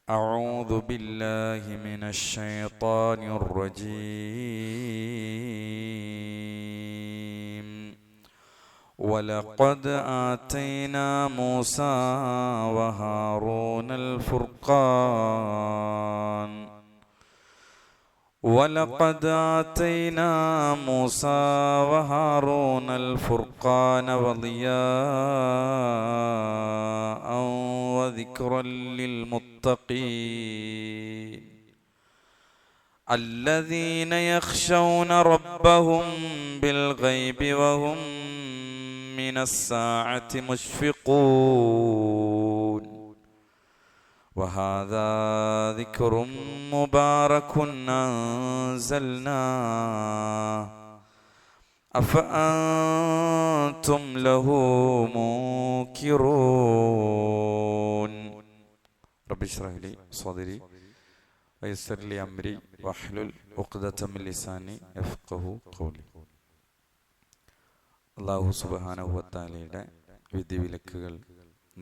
أعوذ بالله من الشيطان الرجيم. ولقد آتينا موسى وهارون الفرقان ولقد آتينا موسى وهارون الفرقان وضياء وذكرا للمتقين الذين يخشون ربهم بالغيب وهم من الساعة مشفقون وهذا ذكر مبارك أنزلناه أفأنتم له منكرون رب اشرح لي صدري ويسر لي أمري واحلل عقدة من لساني يفقهوا قولي. അല്ലാഹു സുബ്ഹാനഹു വ തആലയുടെ വിധിവിലക്കുകൾ,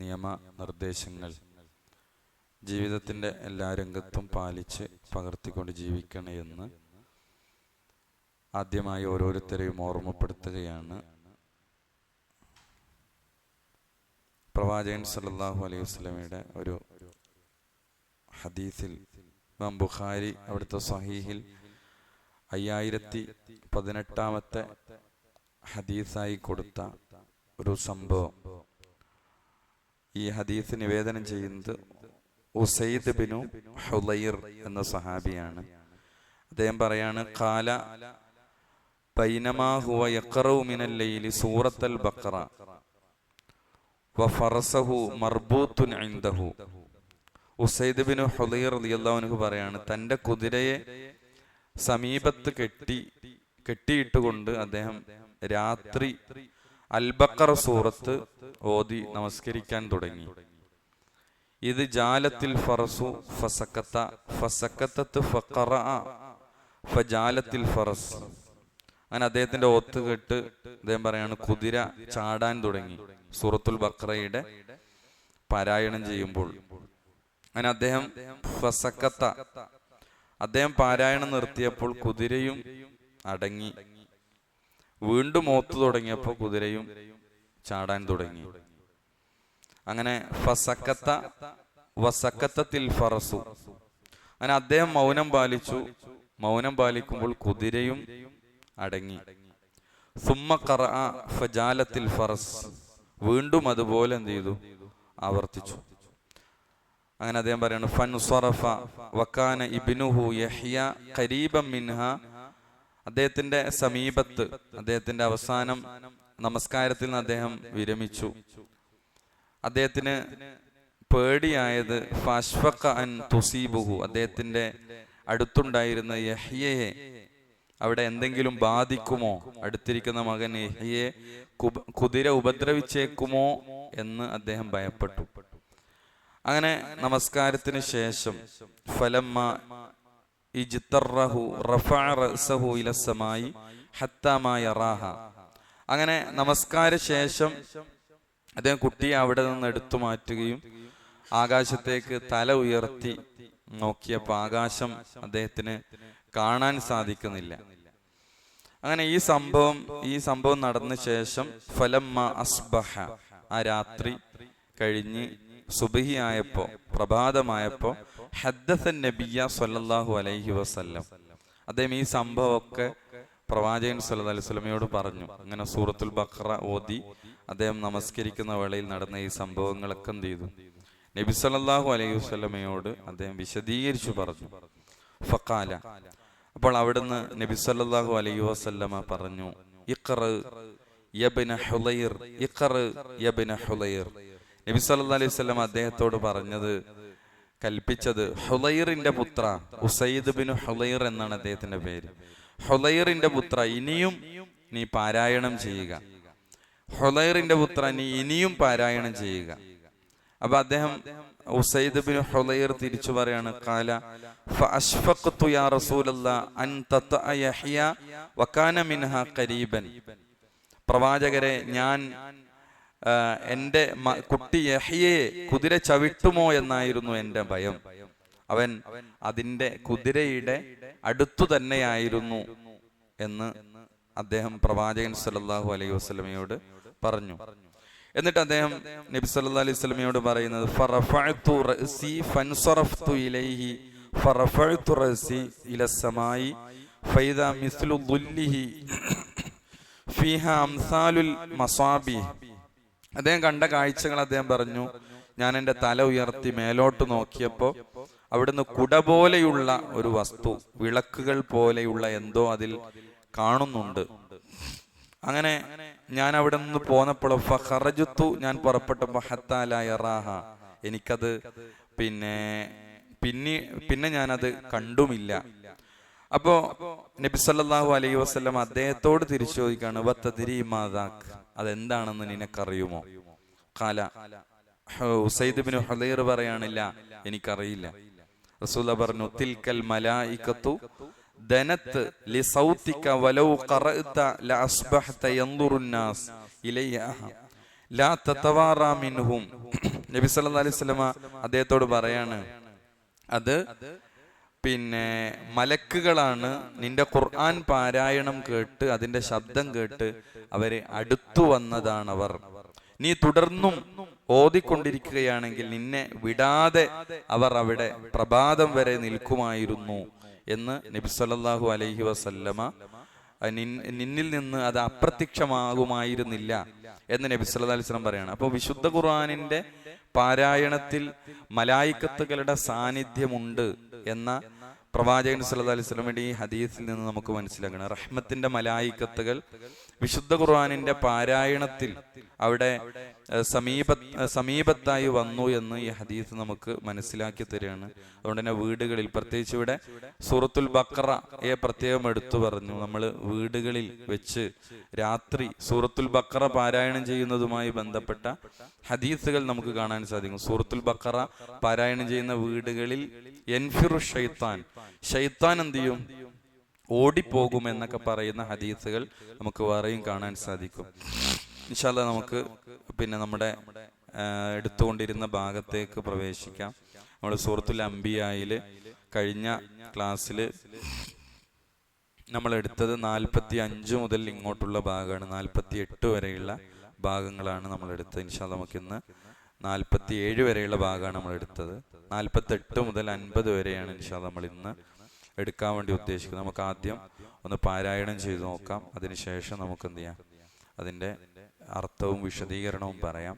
നിയമ നിർദ്ദേശങ്ങൾ ജീവിതത്തിൻ്റെ എല്ലാ രംഗത്തും പാലിച്ച് പകർത്തിക്കൊണ്ട് ജീവിക്കണേ എന്ന് ആദ്യമായി ഓരോരുത്തരെയും ഓർമ്മപ്പെടുത്തുകയാണ്. പ്രവാചകൻ സല്ലല്ലാഹു അലൈഹി വസല്ലമയുടെ ഒരു ഹദീസിൽ ഇമാം ബുഖാരി അവിടുത്തെ സ്വഹീഹിൽ 5018 ഹദീസായി കൊടുത്ത ഒരു സംഭവം. ഈ ഹദീസ് നിവേദനം ചെയ്യുന്നത് ഉസൈദ് ബിനു ഹുലൈർ എന്ന സഹാബിയാണ്. അദ്ദേഹം പറയാണ്, ഖാല ബൈനമാ ഹുവ യഖറഉ മിനൽ ലൈലി സൂറത്തുൽ ബഖറ വഫറസഹു മർബൂത്തുൻ ഇൻദഹു. ഉസൈദ് ബിനു ഹുലൈർ റളിയല്ലാഹു അൻഹു പറയാണ്, തൻ്റെ കുതിരയെ സമീപത്ത് കെട്ടിയിട്ടുകൊണ്ട് അദ്ദേഹം രാത്രി അൽ ബഖറ സൂറത്ത് ഓതി നമസ്കരിക്കാൻ തുടങ്ങി. ഇത് ജാലത്തിൽ ഫറസു ഫസക്കത്തത്ത് ഫഖറഅ ഫജാലത്തിൽ ഫറസ്. അങ്ങനെ അദ്ദേഹത്തിന്റെ ഒത്ത് കേട്ട് അദ്ദേഹം പറയാണ്, കുതിര ചാടാൻ തുടങ്ങി സൂറത്തുൽ ബഖറയുടെ പാരായണം ചെയ്യുമ്പോൾ. അങ്ങനെ അദ്ദേഹം പാരായണം നിർത്തിയപ്പോൾ കുതിരയും അടങ്ങി. വീണ്ടും ഓത്തു തുടങ്ങിയപ്പോൾ കുതിരയും ചാടാൻ തുടങ്ങി. അങ്ങനെ വസക്കത്തത്തിൽ ഫറസു. അങ്ങനെ അദ്ദേഹം മൗനം പാലിച്ചു. മൗനം പാലിക്കുമ്പോൾ കുതിരയും അടങ്ങി. സുമ്മ ഖറഅ ഫജാലത്തിൽ ഫറസ്. വീണ്ടും അതുപോലെ എന്ത് ചെയ്തു? ആവർത്തിച്ചു. അങ്ങനെ അദ്ദേഹം പറയാണ്, ഫൻസറഫ വകാന ഇബ്നുഹു യഹ്യ ഖരീബൻ മിൻഹ. അദ്ദേഹത്തിന്റെ സമീപത്ത്, അദ്ദേഹത്തിന്റെ അവസാനം നമസ്കാരത്തിൽ നിന്ന് അദ്ദേഹം വിരമിച്ചു. അദ്ദേഹത്തിന് പേടിയായത് ഫഅശ്ഫഖ അൻ തുസീബുഹു. അദ്ദേഹത്തിന്റെ അടുത്തുണ്ടായിരുന്ന യഹ്യയെ അവിടെ എന്തെങ്കിലും ബാധിക്കുമോ, അടുത്തിരിക്കുന്ന മകൻ യഹ്യയെ കുതിര ഉപദ്രവിച്ചേക്കുമോ എന്ന് അദ്ദേഹം ഭയപ്പെട്ടു. അങ്ങനെ നമസ്കാരത്തിന് ശേഷം ഫലമ്മ ഇജ്തറഹു റഫഅ റഅസഹു ഇലസ്സമായി ഹത്താ മാ യറാഹ. അങ്ങനെ നമസ്കാര ശേഷം അദ്ദേഹം കുട്ടിയെ അവിടെ നിന്ന് എടുത്തു മാറ്റുകയും ആകാശത്തേക്ക് തല ഉയർത്തി നോക്കിയപ്പോൾ ആകാശം അദ്ദേഹത്തിന് കാണാൻ സാധിക്കുന്നില്ല. അങ്ങനെ ഈ സംഭവം നടന്ന ശേഷം ഫലമ്മ അസ്ബഹ, ആ രാത്രി കഴിഞ്ഞ് സുബ്ഹിയായപ്പോ, പ്രഭാതമായപ്പോ, ഹദ്ദസൻ നബിയ സല്ലല്ലാഹു അലൈഹി വസല്ലം, അദ്ദേഹം ഈ സംഭവമൊക്കെ പ്രവാചകൻ സല്ലല്ലാഹു അലൈഹി വസല്ലമയോട് പറഞ്ഞു. അങ്ങനെ സൂറത്തുൽ ബഖറ ഓതി അദ്ദേഹം നമസ്കരിക്കുന്ന വേളയിൽ നടന്ന ഈ സംഭവങ്ങളൊക്കെ എന്ത് ചെയ്തു? നബി സല്ലല്ലാഹു അലൈഹി വസല്ലമയോട് അദ്ദേഹം വിശദീകരിച്ചു പറഞ്ഞു. ഫഖാല, അപ്പോൾ അവിടുന്ന് നബി സല്ലല്ലാഹു അലൈഹി വസല്ലമ പറഞ്ഞു, ഇഖ്റ യബ്ന ഹുലൈർ, ഇഖ്റ യബ്ന ഹുലൈർ. നബി സല്ലല്ലാഹു അലൈഹി വസല്ലം അദ്ദേഹത്തോട് കൽപ്പിച്ചത്, ഹുലൈറിന്റെ പുത്ര, ഉസൈദ് ബിൻ ഹുലൈർ എന്നാണ് അദ്ദേഹത്തിന്റെ പേര്. ഹുലൈറിന്റെ പുത്ര, ഇനിയും നീ പാരായണം ചെയ്യുക. ഹുലൈറിന്റെ പുത്ര, നീ ഇനിയും പാരായണം ചെയ്യുക. അപ്പൊ അദ്ദേഹം ഉസൈദ് ബിൻ ഹുലൈർ തിരിച്ചു പറയാണ്, ഖാല ഫഅശ്ഫഖ്തു യാ റസൂലല്ലാഹ് അൻ തതഅ യഹ്യ വകാന മിൻഹാ ഖരീബൻ. പ്രവാചകരെ, ഞാൻ എൻ്റെ കുട്ടി യഹ്യയെ കുതിര ചവിട്ടുമോ എന്നായിരുന്നു എൻ്റെ ഭയം. അവൻ അതിൻ്റെ കുതിരയുടെ അടുത്തു തന്നെയായിരുന്നു എന്ന് അദ്ദേഹം പ്രവാചകൻ സല്ലല്ലാഹു അലൈഹി വസല്ലമയോട് പറഞ്ഞു. എന്നിട്ട് അദ്ദേഹം നബി സല്ലല്ലാഹു അലൈഹി വസല്ലമയോട് പറയുന്നത് ഫറഫഅതു റഅസി ഫൻസറഫ്തു ഇലൈഹി ഫറഫഅതു റഅസി ഇലസ്സമായി ഫൈദാ മിസ്ലു ദുല്ലിഹി ഫീഹാ അംസാലുൽ മസാബി. അദ്ദേഹം കണ്ട കാഴ്ചകൾ അദ്ദേഹം പറഞ്ഞു. ഞാൻ എൻ്റെ തല ഉയർത്തി മേലോട്ട് നോക്കിയപ്പോൾ അവിടുന്ന് കുട പോലെയുള്ള ഒരു വസ്തു, വിളക്കുകൾ പോലെയുള്ള എന്തോ അതിൽ കാണുന്നുണ്ട്. അങ്ങനെ ഞാൻ അവിടെ നിന്ന് പോന്നപ്പോൾ ഫഖറജതു, ഞാൻ പുറപ്പെട്ടപ്പോൾ ഹത്താ ലാ യറാഹ, എനിക്കത് പിന്നെ ഞാനത് കണ്ടുമില്ല. അപ്പോ നബി സല്ലല്ലാഹു അലൈഹി വസല്ലം അദ്ദേഹത്തോട് തിരിച്ചു ചോദിക്കാണ്, വതദ്രി മാദാക്, അതെന്താണെന്ന് നിനക്കറിയുമോ? ഖാല, ഉസൈദ് ഇബ്നു ഹുദൈർ പറയാനില്ല, എനിക്കറിയില്ല. റസൂലുള്ളാഹി പറഞ്ഞു, തിൽക്കൽ മലായികത്തു ദനത്ത് ലിസൗതിക വലൗ ഖറഅത ലഅസ്ബഹത യൻദുറുന്നാസ് ഇലൈഹാ ലാ തതവാറാ മിൻഹും. നബി സല്ലല്ലാഹു അലൈഹി വസല്ലം അദ്ദേഹത്തോട് പറയാണ്, അത് മലക്കുകളാണ്. നിന്റെ ഖുർആൻ പാരായണം കേട്ട് അതിന്റെ ശബ്ദം കേട്ട് അവരെ അടുത്തു വന്നതാണവർ. നീ തുടർന്നും ഓതിക്കൊണ്ടിരിക്കുകയാണെങ്കിൽ നിന്നെ വിടാതെ അവർ അവിടെ പ്രഭാതം വരെ നിൽക്കുമായിരുന്നു എന്ന് നബി സല്ലല്ലാഹു അലൈഹി വസല്ലമ, നിന്നിൽ നിന്ന് അത് അപ്രത്യക്ഷമാകുമായിരുന്നില്ല എന്ന് നബി സല്ലല്ലാഹു അലൈഹി വസല്ലം പറയാണ്. അപ്പോൾ വിശുദ്ധ ഖുർആനിന്റെ പാരായണത്തിൽ മലായിക്കത്തുകളുടെ സാന്നിധ്യമുണ്ട് എന്ന പ്രവാചകൻ സല്ലല്ലാഹു അലൈഹി വസല്ലമയുടെ ഈ ഹദീസിൽ നിന്ന് നമുക്ക് മനസ്സിലാക്കണം. റഹ്മത്തിന്റെ മലായിക്കത്തുകൾ വിശുദ്ധ ഖുർആനിന്റെ പാരായണത്തിൽ അവിടെ സമീപത്തായി വന്നു എന്ന് ഈ ഹദീസ് നമുക്ക് മനസ്സിലാക്കി തരികയാണ്. അതുകൊണ്ട് തന്നെ വീടുകളിൽ, പ്രത്യേകിച്ച് ഇവിടെ സൂറത്തുൽ ബഖറയെ പ്രത്യേകം എടുത്തു പറഞ്ഞു. നമ്മൾ വീടുകളിൽ വെച്ച് രാത്രി സൂറത്തുൽ ബഖറ പാരായണം ചെയ്യുന്നതുമായി ബന്ധപ്പെട്ട ഹദീസുകൾ നമുക്ക് കാണാൻ സാധിക്കും. സൂറത്തുൽ ബഖറ പാരായണം ചെയ്യുന്ന വീടുകളിൽ യൻഫിറു ഷൈത്താൻ എന്ത് ചെയ്യും? ഓടിപ്പോകും എന്നൊക്കെ പറയുന്ന ഹദീസുകൾ നമുക്ക് വേറെയും കാണാൻ സാധിക്കും. ഇൻഷാ അല്ലാഹ് നമുക്ക് നമ്മുടെ എടുത്തുകൊണ്ടിരുന്ന ഭാഗത്തേക്ക് പ്രവേശിക്കാം. നമ്മൾ സൂറത്തുൽ അംബിയായിൽ കഴിഞ്ഞ ക്ലാസ്സിൽ നമ്മൾ എടുത്തത് 45 മുതൽ ഇങ്ങോട്ടുള്ള ഭാഗമാണ്. 48 വരെയുള്ള ഭാഗങ്ങളാണ് നമ്മൾ എടുത്തത്. ഇൻഷാ അല്ലാഹ് നമുക്ക് ഇന്ന് 47 വരെയുള്ള ഭാഗമാണ് നമ്മൾ എടുത്തത്. 48 മുതൽ 50 വരെയാണ് ഇൻഷാ അല്ലാഹ് നമ്മൾ ഇന്ന് എടുക്കാൻ വേണ്ടി ഉദ്ദേശിക്കുന്നത്. നമുക്ക് ആദ്യം ഒന്ന് പാരായണം ചെയ്തു നോക്കാം. അതിനുശേഷം നമുക്ക് എന്ത് ചെയ്യാം, അതിൻ്റെ അർത്ഥവും വിശദീകരണവും പറയാം.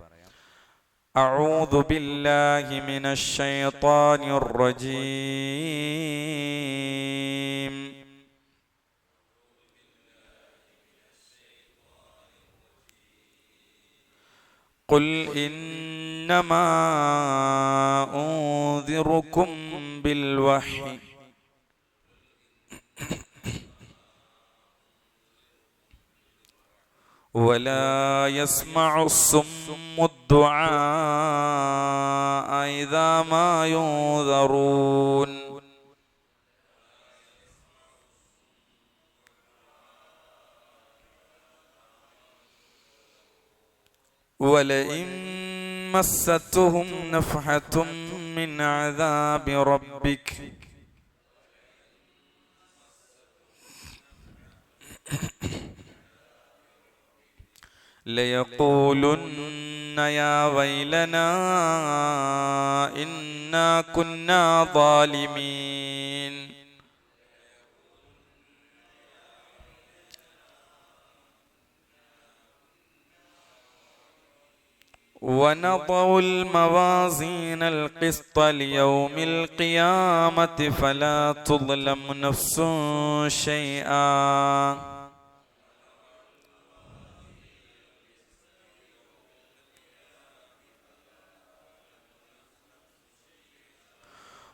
അഊദു ബില്ലാഹി മിനശ് ശൈത്വാനിർ റജീം. ഖുൽ ഇന്നമാ ഉൻദിറുകും ബിൽ വഹി ولا يسمع الصم الدعاء إذا ما ينذرون ولئن مستهم نفحة من عذاب ربك ليقولن يا ويلنا إنا كنا ظالمين ونضع الموازين القسط ليوم القيامة فلا تظلم نفس شيئا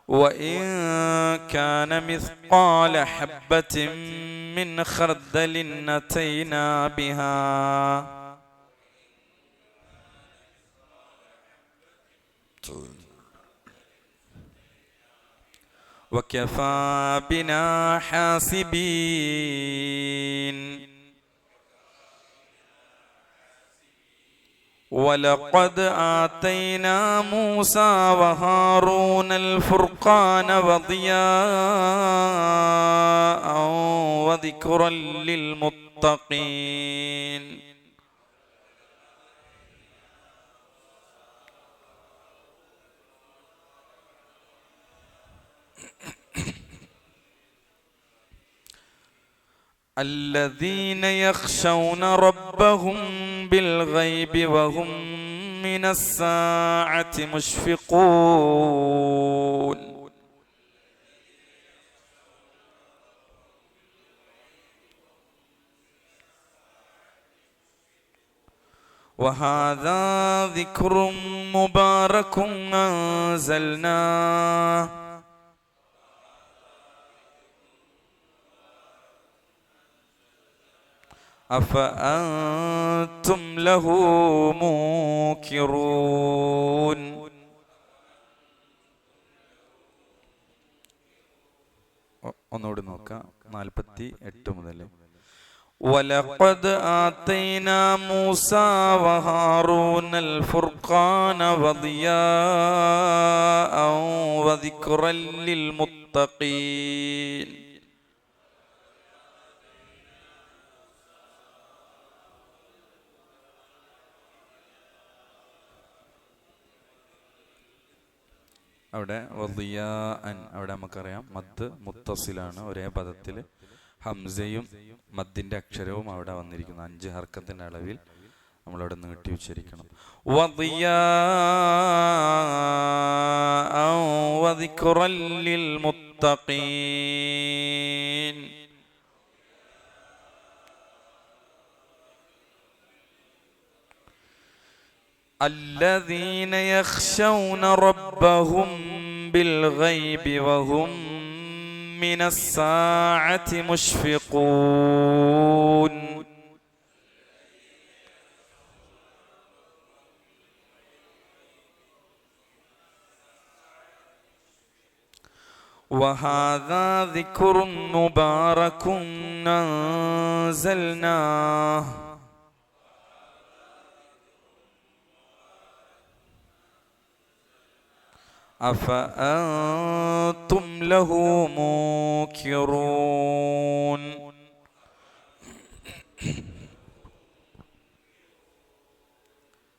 وإن كان مثقال حبة من خردل أتينا بها وكفى بنا حاسبين വലഖദ് ആതൈനാ മൂസാ വഹാറൂനൽ ഫുർഖാന വദിയാഅൻ വദിക്റൻ ലിൽ മുത്തഖീൻ. الذين يخشون ربهم بالغيب وهم من الساعة مشفقون. وهذا ذكر مبارك أنزلناه أفأنتم له منكرون. ഒന്നുകൂടി നോക്കാം, 48 മുതൽ. ولقد آتينا موسى وهارون الفرقان وضياء وذكرا للمتقين. അവിടെ വദിയാഅൻ, അവിടെ നമുക്കറിയാം മദ് മുത്തസിലാണ്, ഒരേ പദത്തിൽ ഹംസയും മദ്ദിന്റെ അക്ഷരവും അവിടെ വന്നിരിക്കുന്നു. 5 ഹർക്കത്തിന്റെ അളവിൽ നമ്മളവിടെ നീട്ടി ഉച്ചരിക്കണം. വദിയാഅൻ വദിക്റൻ ലിൽ മുത്തഖീൻ. الذين يخشون ربهم بالغيب وهم من الساعة مشفقون. وهذا ذكر مبارك أنزلناه أفأنتم له منكرون.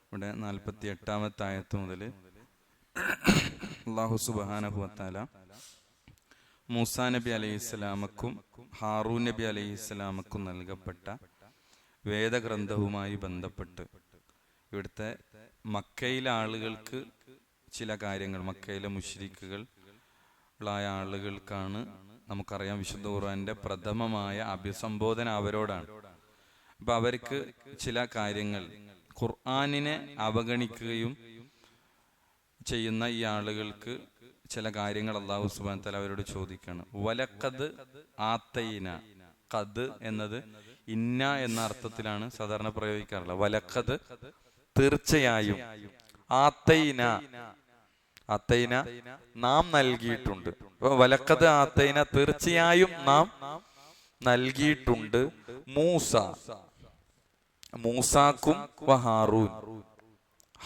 ഇവിടെ 48-ാമത്തെ ആയത്ത് മുതൽ അല്ലാഹു സുബ്ഹാനഹു വ തആല മൂസാ നബി അലൈഹിസ്സലാമക്കും ഹാറൂൻ നബി അലൈഹിസ്സലാമക്കും നൽകപ്പെട്ട വേദഗ്രന്ഥവുമായി ബന്ധപ്പെട്ട് ഇവിടുത്തെ മക്കയിലെ ആളുകൾക്ക് ചില കാര്യങ്ങൾ, മക്കയിലെ മുശ്രിക്കുകളായ ആളുകൾക്കാണ്, നമുക്കറിയാം വിശുദ്ധ ഖുർആന്റെ പ്രഥമമായ അഭിസംബോധന അവരോടാണ്. അപ്പൊ അവർക്ക് ചില കാര്യങ്ങൾ, ഖുർആനിനെ അവഗണിക്കുകയും ചെയ്യുന്ന ഈ ആളുകൾക്ക് ചില കാര്യങ്ങൾ അല്ലാഹു സുബ്ഹാനഹു വ തആല അവരോട് ചോദിക്കുകയാണ്. വലഖദ് ആതൈന, ഖദ് എന്നത് ഇന്ന എന്ന അർത്ഥത്തിലാണ് സാധാരണ പ്രയോഗിക്കാറുള്ളത്. വലഖദ് തീർച്ചയായും, ആതൈന ആതൈന നാം നൽകിയിട്ടുണ്ട്. വലഖദ് ആതൈന തീർച്ചയായും നാം നൽകിയിട്ടുണ്ട് മൂസാക്കും ഹാറൂൻ,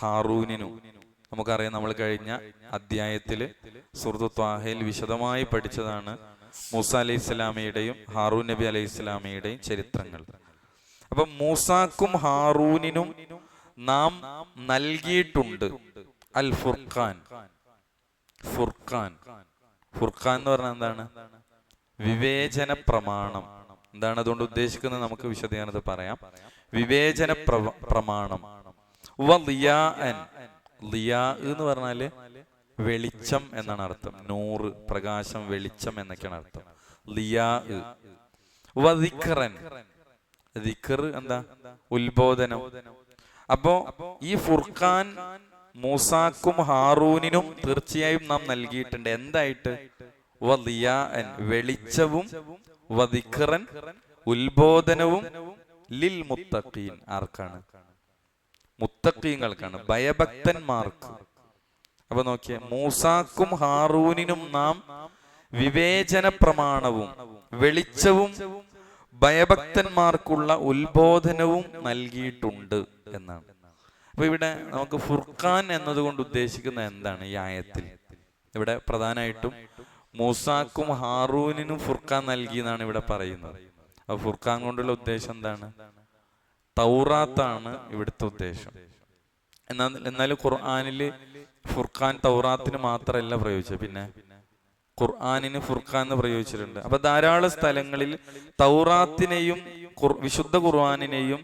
ഹാറൂനിനും. നമുക്കറിയാം, നമ്മൾ കഴിഞ്ഞ അധ്യായത്തില് സൂറത്ത് ത്വാഹയിൽ വിശദമായി പഠിച്ചതാണ് മൂസാ അലൈഹി സ്വലാമയുടെയും ഹാറൂൻ നബി അലൈഹി സ്വലാമയുടെയും ചരിത്രങ്ങൾ. അപ്പൊ മൂസാക്കും ഹാറൂനിനും നാം നൽകിയിട്ടുണ്ട് അൽ ഫുർഖാൻ. ഫുർഖാൻ എന്ന് പറഞ്ഞാൽ എന്താണ്? വിവേചന പ്രമാണം. എന്താണ് അതുകൊണ്ട് ഉദ്ദേശിക്കുന്നത് നമുക്ക് വിശദീകരണത്തിൽ പറയാം. വിവേചന പ്രമാണം. ലിയാ എന്ന് പറഞ്ഞാല് വെളിച്ചം എന്നാണ് അർത്ഥം. നൂറ്, പ്രകാശം, വെളിച്ചം എന്നൊക്കെയാണ് അർത്ഥം. ലിയാ. ദിക്ർ എന്താ? ഉത്ബോധനം. അപ്പോ ഈ ഫുർഖാൻ മൂസാക്കും ഹാറൂനിനും തീർച്ചയായും നാം നൽകിയിട്ടുണ്ട്. എന്തായിട്ട്? വദിയാഅൻ, വെളിച്ചവും, വദിക്റൻ, ഉത്ബോധനവും, ലിൽ മുത്തഖീൻ. ആർക്കാണ്? മുത്തഖീങ്ങൾക്കാണ്, ഭയഭക്തന്മാർക്ക്. അപ്പൊ നോക്കിയേ, മൂസാക്കും ഹാറൂനിനും നാം വിവേചന പ്രമാണവും വെളിച്ചവും ഭയഭക്തന്മാർക്കുള്ള ഉത്ബോധനവും നൽകിയിട്ടുണ്ട് എന്നാണ്. അപ്പൊ ഇവിടെ നമുക്ക് ഫുർഖാൻ എന്നതുകൊണ്ട് ഉദ്ദേശിക്കുന്ന എന്താണ് ഈ ആയത്തിൽ? ഇവിടെ പ്രധാനമായിട്ടും മൂസാക്കും ഹാറൂനിനും ഫുർഖാൻ നൽകി എന്നാണ് ഇവിടെ പറയുന്നത്. അപ്പൊ ഫുർഖാൻ കൊണ്ടുള്ള ഉദ്ദേശം എന്താണ്? തൗറാത്താണ് ഇവിടുത്തെ ഉദ്ദേശം. എന്നാലും ഖുർആനില് ഫുർഖാൻ തൗറാത്തിന് മാത്രമല്ല പ്രയോഗിച്ചത്, പിന്നെ ഖുർആനിന് ഫുർഖാൻ എന്ന് പ്രയോഗിച്ചിട്ടുണ്ട്. അപ്പൊ ധാരാളം സ്ഥലങ്ങളിൽ തൗറാത്തിനെയും വിശുദ്ധ ഖുർആനിനെയും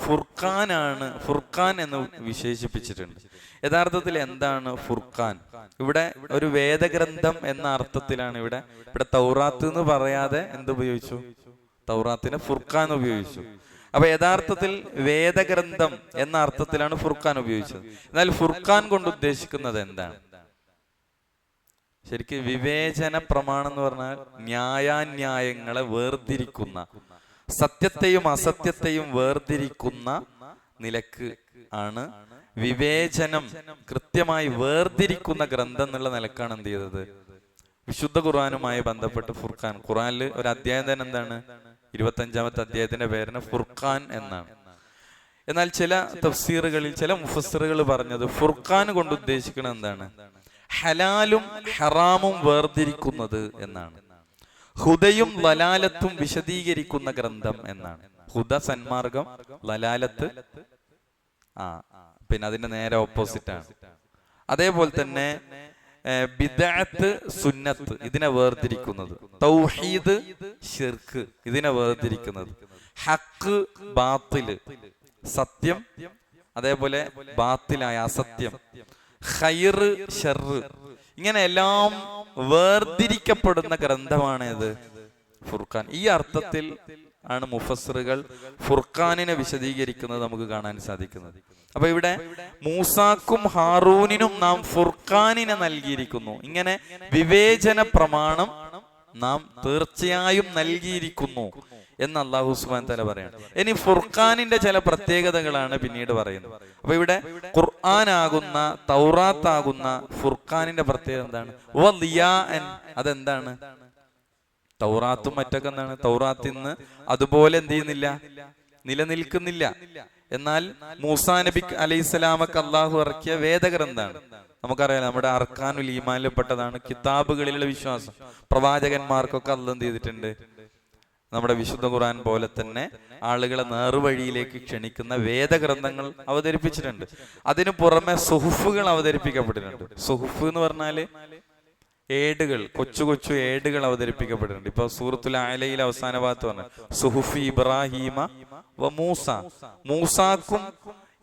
ഫുർഖാൻ എന്ന് വിശേഷിപ്പിച്ചിട്ടുണ്ട്. യഥാർത്ഥത്തിൽ എന്താണ് ഫുർഖാൻ? ഇവിടെ ഒരു വേദഗ്രന്ഥം എന്ന അർത്ഥത്തിലാണ് ഇവിടെ തൗറാത്ത് എന്ന് പറയാതെ എന്തുപയോഗിച്ചു? തൗറാത്തിനെ ഫുർഖാൻ ഉപയോഗിച്ചു. അപ്പൊ യഥാർത്ഥത്തിൽ വേദഗ്രന്ഥം എന്ന അർത്ഥത്തിലാണ് ഫുർഖാൻ ഉപയോഗിച്ചത്. എന്നാൽ ഫുർഖാൻ കൊണ്ട് ഉദ്ദേശിക്കുന്നത് എന്താണ്? ശരിക്കും വിവേചന പ്രമാണം എന്ന് പറഞ്ഞാൽ ന്യായാന്യായങ്ങളെ വേർതിരിക്കുന്ന, സത്യത്തെയും അസത്യത്തെയും വേർതിരിക്കുന്ന നിലക്ക് ആണ് വിവേചനം കൃത്യമായി വേർതിരിക്കുന്ന ഗ്രന്ഥം എന്നുള്ള നിലക്കാണ് എന്ത് ചെയ്തത്? വിശുദ്ധ ഖുർആനുമായി ബന്ധപ്പെട്ട് ഫുർഖാൻ. ഖുർആനിൽ ഒരു അധ്യായം തന്നെ എന്താണ്? 25-ാമത്തെ അധ്യായത്തിന്റെ പേരിന് ഫുർഖാൻ എന്നാണ്. എന്നാൽ ചില തഫ്സീറുകളിൽ ചില മുഫസ്സിറുകൾ പറഞ്ഞത് ഫുർഖാൻ കൊണ്ട് ഉദ്ദേശിക്കുന്നത് എന്താണ്? ഹലാലും ഹറാമും വേർതിരിക്കുന്നത് എന്നാണ്. ഹുദയും ലലാലത്തും വിശദീകരിക്കുന്ന ഗ്രന്ഥം എന്നാണ്. ഹുദ സന്മാർഗം, ലലാലത്ത് പിന്നെ അതിന്റെ നേരെ ഓപ്പോസിറ്റ് ആണ്. അതേപോലെ തന്നെ ബിദ്അത്ത് സുന്നത്ത് ഇതിനെ വേർതിരിക്കുന്നത്, തൗഹീദ് ശിർക്ക് ഇതിനെ വേർതിരിക്കുന്നത്, ഹക്ക് ബാത്തില് സത്യം, അതേപോലെ ബാത്തിലായ അസത്യം, ഖൈറ് ശർറ്, ഇങ്ങനെ എല്ലാം വേർതിരിക്കപ്പെടുന്ന ഗ്രന്ഥമാണ് ഇത് ഫുർഖാൻ. ഈ അർത്ഥത്തിൽ ആണ് മുഫസ്സിറുകൾ ഫുർഖാനിനെ വിശദീകരിക്കുന്നത് നമുക്ക് കാണാൻ സാധിക്കുന്നത്. അപ്പൊ ഇവിടെ മൂസാക്കും ഹാറൂനിനും നാം ഫുർഖാനിനെ നൽകിയിരിക്കുന്നു. ഇങ്ങനെ വിവേചന പ്രമാണം നാം തീർച്ചയായും നൽകിയിരിക്കുന്നു എന്ന് അല്ലാഹു സുബ്ഹാനഹു വതആല പറയാണ്. ഇനി ഫുർഖാനിന്റെ ചില പ്രത്യേകതകളാണ് പിന്നീട് പറയുന്നത്. അപ്പൊ ഇവിടെ ഖുർആനാകുന്ന തൗറാത്താകുന്ന ഫുർഖാനിന്റെ പ്രത്യേകത എന്താണ്? അതെന്താണ്? തൗറാത്തും മറ്റൊക്കെ എന്താണ്? തൗറാത്ത് ഇന്ന് അതുപോലെ എന്ത് ചെയ്യുന്നില്ല, നിലനിൽക്കുന്നില്ല. എന്നാൽ മൂസാ നബി അലൈഹിസ്സലാമക്ക് അള്ളാഹു ഇറക്കിയ വേദഗ്രന്ഥാണ്. നമുക്കറിയാം, നമ്മുടെ അർക്കാനുൽ ഈമാനിൽ പെട്ടതാണ് കിതാബുകളിലുള്ള വിശ്വാസം. പ്രവാചകന്മാർക്കൊക്കെ അള്ളാഹു എന്ത് ചെയ്തിട്ടുണ്ട്? നമ്മുടെ വിശുദ്ധ ഖുർആൻ പോലെ തന്നെ ആളുകളെ നേർവഴിയിലേക്ക് ക്ഷണിക്കുന്ന വേദഗ്രന്ഥങ്ങൾ അവതരിപ്പിച്ചിട്ടുണ്ട്. അതിനു പുറമെ സുഹുഫുകൾ അവതരിപ്പിക്കപ്പെട്ടിട്ടുണ്ട്. സുഹുഫ് എന്ന് പറഞ്ഞാല് ഏടുകൾ, കൊച്ചു കൊച്ചു ഏടുകൾ അവതരിപ്പിക്കപ്പെട്ടിട്ടുണ്ട്. ഇപ്പൊ സൂറത്തുൽ അലയിൽ അവസാന ഭാഗത്ത് പറഞ്ഞ സുഹുഫി ഇബ്രാഹിമ വ മൂസ, മൂസാക്കും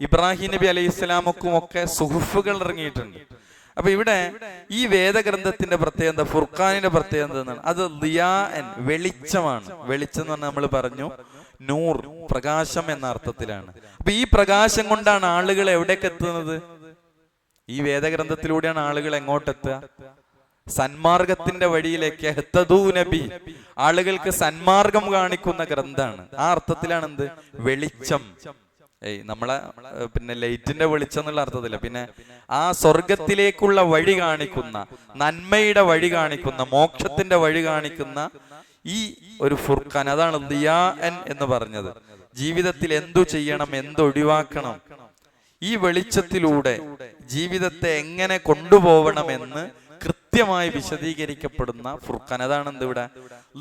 ഇബ്രാഹിം നബി അലൈഹി സ്വലാമക്കും ഒക്കെ സുഹുഫുകൾ ഇറങ്ങിയിട്ടുണ്ട്. അപ്പൊ ഇവിടെ ഈ വേദഗ്രന്ഥത്തിന്റെ പ്രത്യേകത, ഫുർഖാനിന്റെ പ്രത്യേകത എന്താണ്? അത് ദിയാൻ, വെളിച്ചമാണ്. വെളിച്ചം എന്ന് പറഞ്ഞാൽ നമ്മൾ പറഞ്ഞു നൂർ, പ്രകാശം എന്ന അർത്ഥത്തിലാണ്. അപ്പൊ ഈ പ്രകാശം കൊണ്ടാണ് ആളുകൾ എവിടേക്ക് എത്തുന്നത്? ഈ വേദഗ്രന്ഥത്തിലൂടെയാണ് ആളുകൾ എങ്ങോട്ടെത്തുക? സന്മാർഗത്തിന്റെ വഴിയിലേക്ക്. ഹത്തദൂ നബി, ആളുകൾക്ക് സന്മാർഗം കാണിക്കുന്ന ഗ്രന്ഥാണ്. ആ അർത്ഥത്തിലാണ് എന്ത്? വെളിച്ചം. നമ്മളെ പിന്നെ ലൈറ്റിന്റെ വെളിച്ചം എന്നുള്ള അർത്ഥത്തില്ല, പിന്നെ ആ സ്വർഗത്തിലേക്കുള്ള വഴി കാണിക്കുന്ന, നന്മയുടെ വഴി കാണിക്കുന്ന, മോക്ഷത്തിന്റെ വഴി കാണിക്കുന്ന ഈ ഒരു ഫുർഖാൻ, അതാണ് ദിയാൻ എന്ന് പറഞ്ഞത്. ജീവിതത്തിൽ എന്തു ചെയ്യണം, എന്തൊഴിവാക്കണം, ഈ വെളിച്ചത്തിലൂടെ ജീവിതത്തെ എങ്ങനെ കൊണ്ടുപോകണമെന്ന് കൃത്യമായി വിശദീകരിക്കപ്പെടുന്ന ഫുർഖാൻ. അതാണ് എന്തിവിടെ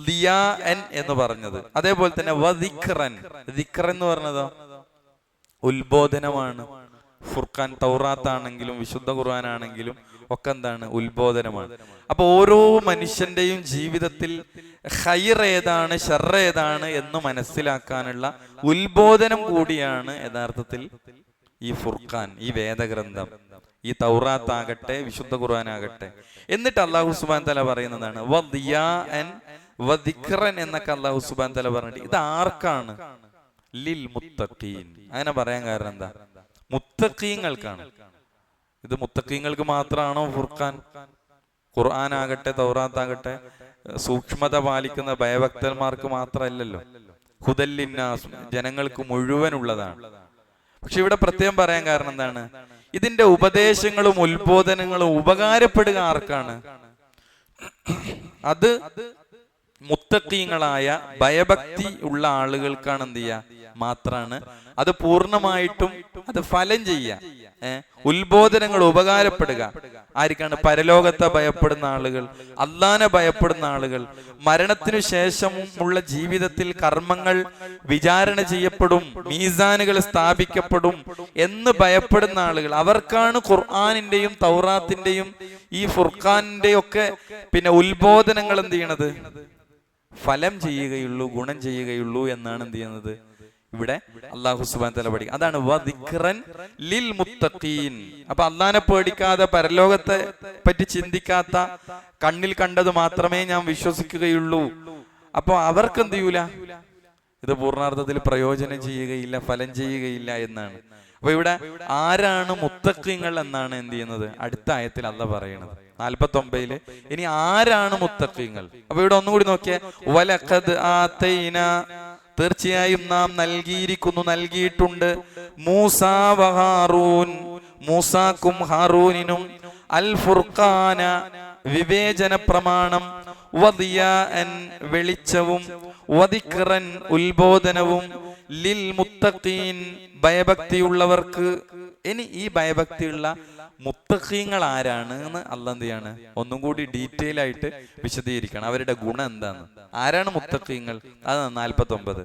ദിയാൻ എന്ന് പറഞ്ഞത്. അതേപോലെ തന്നെ വദിക്റൻ, ദിക്ർ എന്ന് പറഞ്ഞതോ ഉത്ബോധനമാണ്. ഫുർഖാൻ തൗറാത്താണെങ്കിലും വിശുദ്ധ ഖുർആൻ ആണെങ്കിലും ഒക്കെ എന്താണ്? ഉത്ബോധനമാണ്. അപ്പൊ ഓരോ മനുഷ്യന്റെയും ജീവിതത്തിൽ ഖൈർ ഏതാണ് ശർറ് ഏതാണ് എന്ന് മനസ്സിലാക്കാനുള്ള ഉത്ബോധനം കൂടിയാണ് യഥാർത്ഥത്തിൽ ഈ ഫുർഖാൻ, ഈ വേദഗ്രന്ഥം, ഈ തൗറാത്ത് ആകട്ടെ വിശുദ്ധ ഖുർആൻ ആകട്ടെ. എന്നിട്ട് അല്ലാഹു സുബ്ഹാനഹു വതആല പറയുന്നതാണ് വദിയാൻ വദിക്റൻ എന്നൊക്കെ അല്ലാഹു സുബ്ഹാനഹു വതആല പറഞ്ഞിട്ട് ഇത് ആർക്കാണ്? ലിൽ മുത്തഖീൻ. അങ്ങനെ പറയാൻ കാരണം എന്താ? മുത്തഖീങ്ങൾക്കാണ്. ഇത് മുത്തഖീങ്ങൾക്ക് മാത്രമാണോ ഫുർഖാൻ? ഖുർആൻ ആകട്ടെ തൗറാത്താകട്ടെ സൂക്ഷ്മത പാലിക്കുന്ന ഭയഭക്തന്മാർക്ക് മാത്രമല്ലല്ലോ. ഹുദല്ലിന്നാസ്, ജനങ്ങൾക്ക് മുഴുവൻ ഉള്ളതാണ്. പക്ഷെ ഇവിടെ പ്രത്യേകം പറയാൻ കാരണം എന്താണ്? ഇതിന്റെ ഉപദേശങ്ങളും ഉത്ബോധനങ്ങളും ഉപകാരപ്പെടുക ആർക്കാണ്? അത് മുത്തഖീങ്ങളായ ഭയഭക്തി ഉള്ള ആളുകൾക്കാണ് എന്ത് ചെയ്യുക മാത്രാണ് അത് പൂർണ്ണമായിട്ടും അത് ഫലം ചെയ്യുക. ഉത്ബോധനങ്ങൾ ഉപകാരപ്പെടുക. ആർക്കാണ്? പരലോകത്തെ ഭയപ്പെടുന്ന ആളുകൾ, അള്ളാനെ ഭയപ്പെടുന്ന ആളുകൾ, മരണത്തിനു ശേഷമുള്ള ജീവിതത്തിൽ കർമ്മങ്ങൾ വിചാരണ ചെയ്യപ്പെടും, മീസാനുകൾ സ്ഥാപിക്കപ്പെടും എന്ന് ഭയപ്പെടുന്ന ആളുകൾ. അവർക്കാണ് ഖുർആനിന്റെയും തൗറാത്തിന്റെയും ഈ ഫുർഖാനിന്റെയും ഒക്കെ പിന്നെ ഉത്ബോധനങ്ങൾ എന്ത് ചെയ്യണത്? ഫലം ചെയ്യുകയുള്ളൂ, ഗുണം ചെയ്യുകയുള്ളൂ എന്നാണ് എന്ത് ചെയ്യുന്നത്? ഇവിടെ അല്ലാഹു സുബ്ഹാനഹു വ തആല പഠിക്കുക. അതാണ് വദിക്റൻ ലിൽ മുത്തഖീൻ. അപ്പൊ അള്ളാനെ പേടിക്കാതെ, പരലോകത്തെ പറ്റി ചിന്തിക്കാത്ത, കണ്ണിൽ കണ്ടത് മാത്രമേ ഞാൻ വിശ്വസിക്കുകയുള്ളൂ, അപ്പൊ അവർക്ക് എന്ത് ചെയ്യൂല? ഇത് പൂർണ്ണാർത്ഥത്തിൽ പ്രയോജനം ചെയ്യുകയില്ല, ഫലം ചെയ്യുകയില്ല എന്നാണ്. അപ്പൊ ഇവിടെ ആരാണ് മുത്തഖീങ്ങൾ എന്നാണ് എന്ത് ചെയ്യുന്നത്? അടുത്ത ആയത്തിൽ അല്ലാഹ് പറയുന്നത് 49. ഇനി ആരാണ് മുത്തഖീങ്ങൾ? അപ്പൊ ഇവിടെ ഒന്നുകൂടി നോക്കിയേ. വലഖദ് ആതൈനാ, തീർച്ചയായും നാം നൽകിയിരിക്കുന്നു, നൽകിയിട്ടുണ്ട്, മൂസാ വ ഹാറൂൻ, മൂസാക്കും ഹാറൂനിനും, അൽ ഫുർഖാന, വിവേചന പ്രമാണം, വദിയാഅൻ, വെളിച്ചവും, വദിക്റൻ, ഉത്ബോധനവും, ലിൽ മുത്തഖീൻ, ഭയഭക്തിയുള്ളവർക്ക്. ഇനി ഈ ഭയഭക്തിയുള്ള മുത്തഖീങ്ങൾ ആരാണ് എന്ന് അല്ലാഹ് എന്ത് ചെയ്യാണ്? ഒന്നും കൂടി ഡീറ്റെയിൽ ആയിട്ട് വിശദീകരിക്കണം. അവരുടെ ഗുണം എന്താണ്? ആരാണ് മുത്തഖീങ്ങൾ? അത് 49.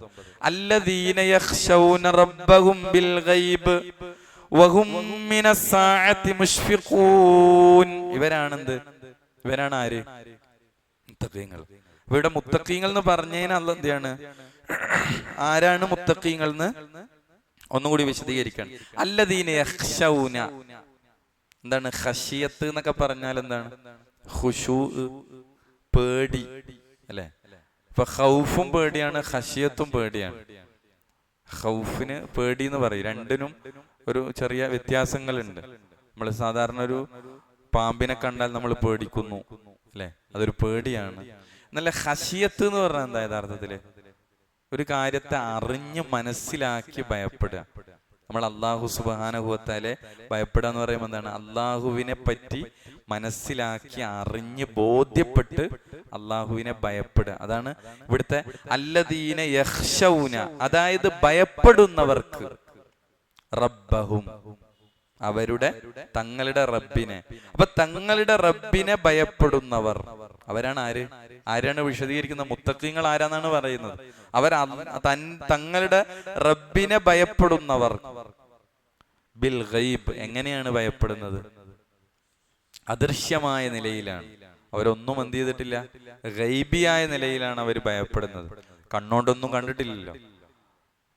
അല്ലദീന യഖ്ശൗന റബ്ബഹും ബിൽ ഗൈബ് വഹും മിനസ് സാഅത്തി മുശ്ഫിഖൂൻ. ഇവരാണെന്ത്? ഇവരാണ് ആര്? മുത്തഖീങ്ങൾ. ഇവിടെ മുത്തഖീങ്ങൾ എന്ന് പറഞ്ഞതിന് അല്ലാഹ് എന്ത് ചെയ്യാണ്? ആരാണ് മുത്തഖീങ്ങൾ എന്ന് ഒന്നുകൂടി വിശദീകരിക്കണം. അല്ലദീന യഖ്ശൗന, എന്താണ് ഖശിയത്ത് എന്നൊക്കെ പറഞ്ഞാൽ? എന്താണ്? ഖുശൂ, പേടി അല്ലെ? ഇപ്പൊ ഖൗഫും പേടിയാണ്, ഖശിയത്തും പേടിയാണ്. ഖൗഫിന് പേടി എന്ന് പറയും. രണ്ടിനും ഒരു ചെറിയ വ്യത്യാസങ്ങളുണ്ട്. നമ്മൾ സാധാരണ ഒരു പാമ്പിനെ കണ്ടാൽ നമ്മൾ പേടിക്കുന്നു അല്ലെ? അതൊരു പേടിയാണ്. എന്നല്ല ഖശിയത്ത് എന്ന് പറഞ്ഞാൽ എന്താ യഥാർത്ഥത്തില്? ഒരു കാര്യത്തെ അറിഞ്ഞ് മനസ്സിലാക്കി ഭയപ്പെടുക. നമ്മൾ അല്ലാഹു സുബ്ഹാനഹു വ തആല ഭയപ്പെടുക എന്ന് പറയുമ്പോൾ എന്താണ്? അള്ളാഹുവിനെ പറ്റി മനസ്സിലാക്കി അറിഞ്ഞ് ബോധ്യപ്പെട്ട് അള്ളാഹുവിനെ ഭയപ്പെടുക. അതാണ് ഇവിടുത്തെ അല്ലദീന യഖ്ശൗന, അതായത് ഭയപ്പെടുന്നവർക്ക്, റബ്ബഹും, അവരുടെ തങ്ങളുടെ റബ്ബിനെ. അപ്പൊ തങ്ങളുടെ റബ്ബിനെ ഭയപ്പെടുന്നവർ അവരാണ് ആര്? ആരാണ് വിശദീകരിക്കുന്ന? മുത്തഖീങ്ങൾ ആരാന്നാണ് പറയുന്നത്? അവർ തങ്ങളുടെ റബ്ബിനെ ഭയപ്പെടുന്നവർ. ബിൽ ഗൈബ്, എങ്ങനെയാണ് ഭയപ്പെടുന്നത്? അദൃശ്യമായ നിലയിലാണ്. അവരൊന്നും എന്ത് ചെയ്തിട്ടില്ല, ഗൈബിയായ നിലയിലാണ് അവർ ഭയപ്പെടുന്നത്. കണ്ണോണ്ടൊന്നും കണ്ടിട്ടില്ലല്ലോ.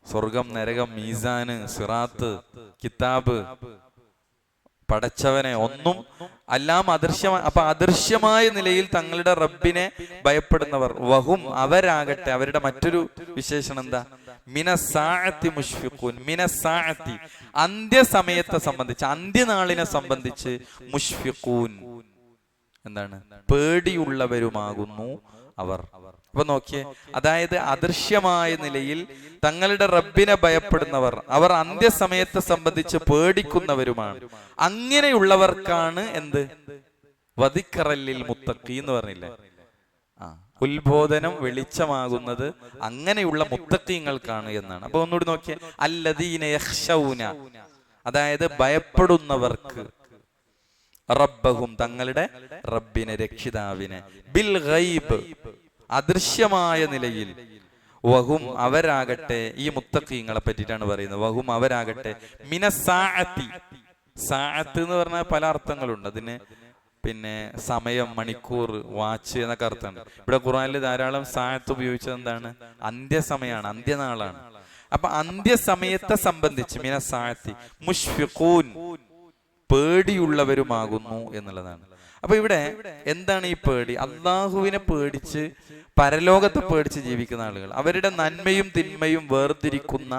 സ്വർഗം, നരകം, മീസാന്, സിറാത്ത്, കിതാബ്, പടച്ചവനെ, ഒന്നും എല്ലാം അദൃശ്യമായ. അപ്പൊ അദൃശ്യമായ നിലയിൽ തങ്ങളുടെ റബ്ബിനെ ഭയപ്പെടുന്നവർ. വഹും, അവരാകട്ടെ, അവരുടെ മറ്റൊരു വിശേഷണം എന്താ? മിനസ്സാഅത്തി മുശ്ഫിഖൂൻ. മിനസ്സാഅത്തി, അന്ത്യസമയത്തെ സംബന്ധിച്ച്, അന്ത്യനാളിനെ സംബന്ധിച്ച്, മുശ്ഫിഖൂൻ, എന്താണ്? പേടിയുള്ളവരുമാകുന്നു അവർ. അപ്പൊ നോക്കിയേ, അതായത് അദൃശ്യമായ നിലയിൽ തങ്ങളുടെ റബ്ബിനെ ഭയപ്പെടുന്നവർ, അവർ അന്ത്യസമയത്തെ സംബന്ധിച്ച് പേടിക്കുന്നവരുമാണ്. അങ്ങനെയുള്ളവർക്കാണ് എന്ത്? വദിക്റലിൽ മുത്തഖീ എന്ന് പറഞ്ഞില്ലേ? ഉത്ബോധനം, വെളിച്ചമാകുന്നത് അങ്ങനെയുള്ള മുത്തഖീങ്ങൾക്കാണ് എന്നാണ്. അപ്പൊ ഒന്നുകൂടി നോക്കിയേ. അല്ലദീന യഖ്ശൗന, അതായത് ഭയപ്പെടുന്നവർക്ക്, റബ്ബഹും, തങ്ങളുടെ റബ്ബിനെ, രക്ഷിതാവിനെ, ബിൽ ഗൈബ്, അദൃശ്യമായ നിലയിൽ, വഹും, അവരാകട്ടെ, ഈ മുത്തഖീങ്ങളെ പറ്റിയിട്ടാണ് പറയുന്നത്. വഹും, അവരാകട്ടെ, മിനസ്സാഅത്തി, സാഅത്ത് എന്ന് പറഞ്ഞാൽ പല അർത്ഥങ്ങളുണ്ട് അതിന്. പിന്നെ സമയം, മണിക്കൂർ, വാച്ച് എന്നൊക്കെ അർത്ഥമുണ്ട്. ഇവിടെ ഖുർആനിൽ ധാരാളം സാഅത്ത് ഉപയോഗിച്ചത് എന്താണ്? അന്ത്യസമയമാണ്, അന്ത്യനാളാണ്. അപ്പൊ അന്ത്യസമയത്തെ സംബന്ധിച്ച് മിനസ്സാഅത്തി മുശ്ഫിഖൂൻ, പേടിയുള്ളവരുമാകുന്നു എന്നുള്ളതാണ്. അപ്പൊ ഇവിടെ എന്താണ് ഈ പേടി? അള്ളാഹുവിനെ പേടിച്ച്, പരലോകത്തെ പേടിച്ച് ജീവിക്കുന്ന ആളുകൾ, അവരുടെ നന്മയും തിന്മയും വേർതിരിക്കുന്ന,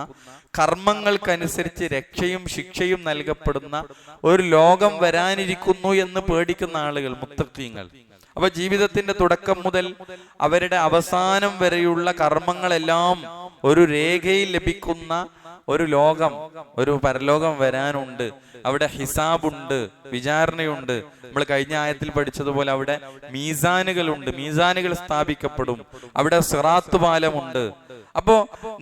കർമ്മങ്ങൾക്കനുസരിച്ച് രക്ഷയും ശിക്ഷയും നൽകപ്പെടുന്ന ഒരു ലോകം വരാനിരിക്കുന്നു എന്ന് പേടിക്കുന്ന ആളുകൾ മുത്തഖീങ്ങൾ. അപ്പൊ ജീവിതത്തിന്റെ തുടക്കം മുതൽ അവരുടെ അവസാനം വരെയുള്ള കർമ്മങ്ങളെല്ലാം ഒരു രേഖയിൽ ലഭിക്കുന്ന ഒരു ലോകം, ഒരു പരലോകം വരാനുണ്ട്. അവിടെ ഹിസാബുണ്ട്, വിചാരണയുണ്ട്. നമ്മൾ കഴിഞ്ഞ ആയത്തിൽ പഠിച്ചതുപോലെ അവിടെ മീസാനുകളുണ്ട്, മീസാനുകൾ സ്ഥാപിക്കപ്പെടും. അവിടെ സിറാത്ത് പാലമുണ്ട്. അപ്പോ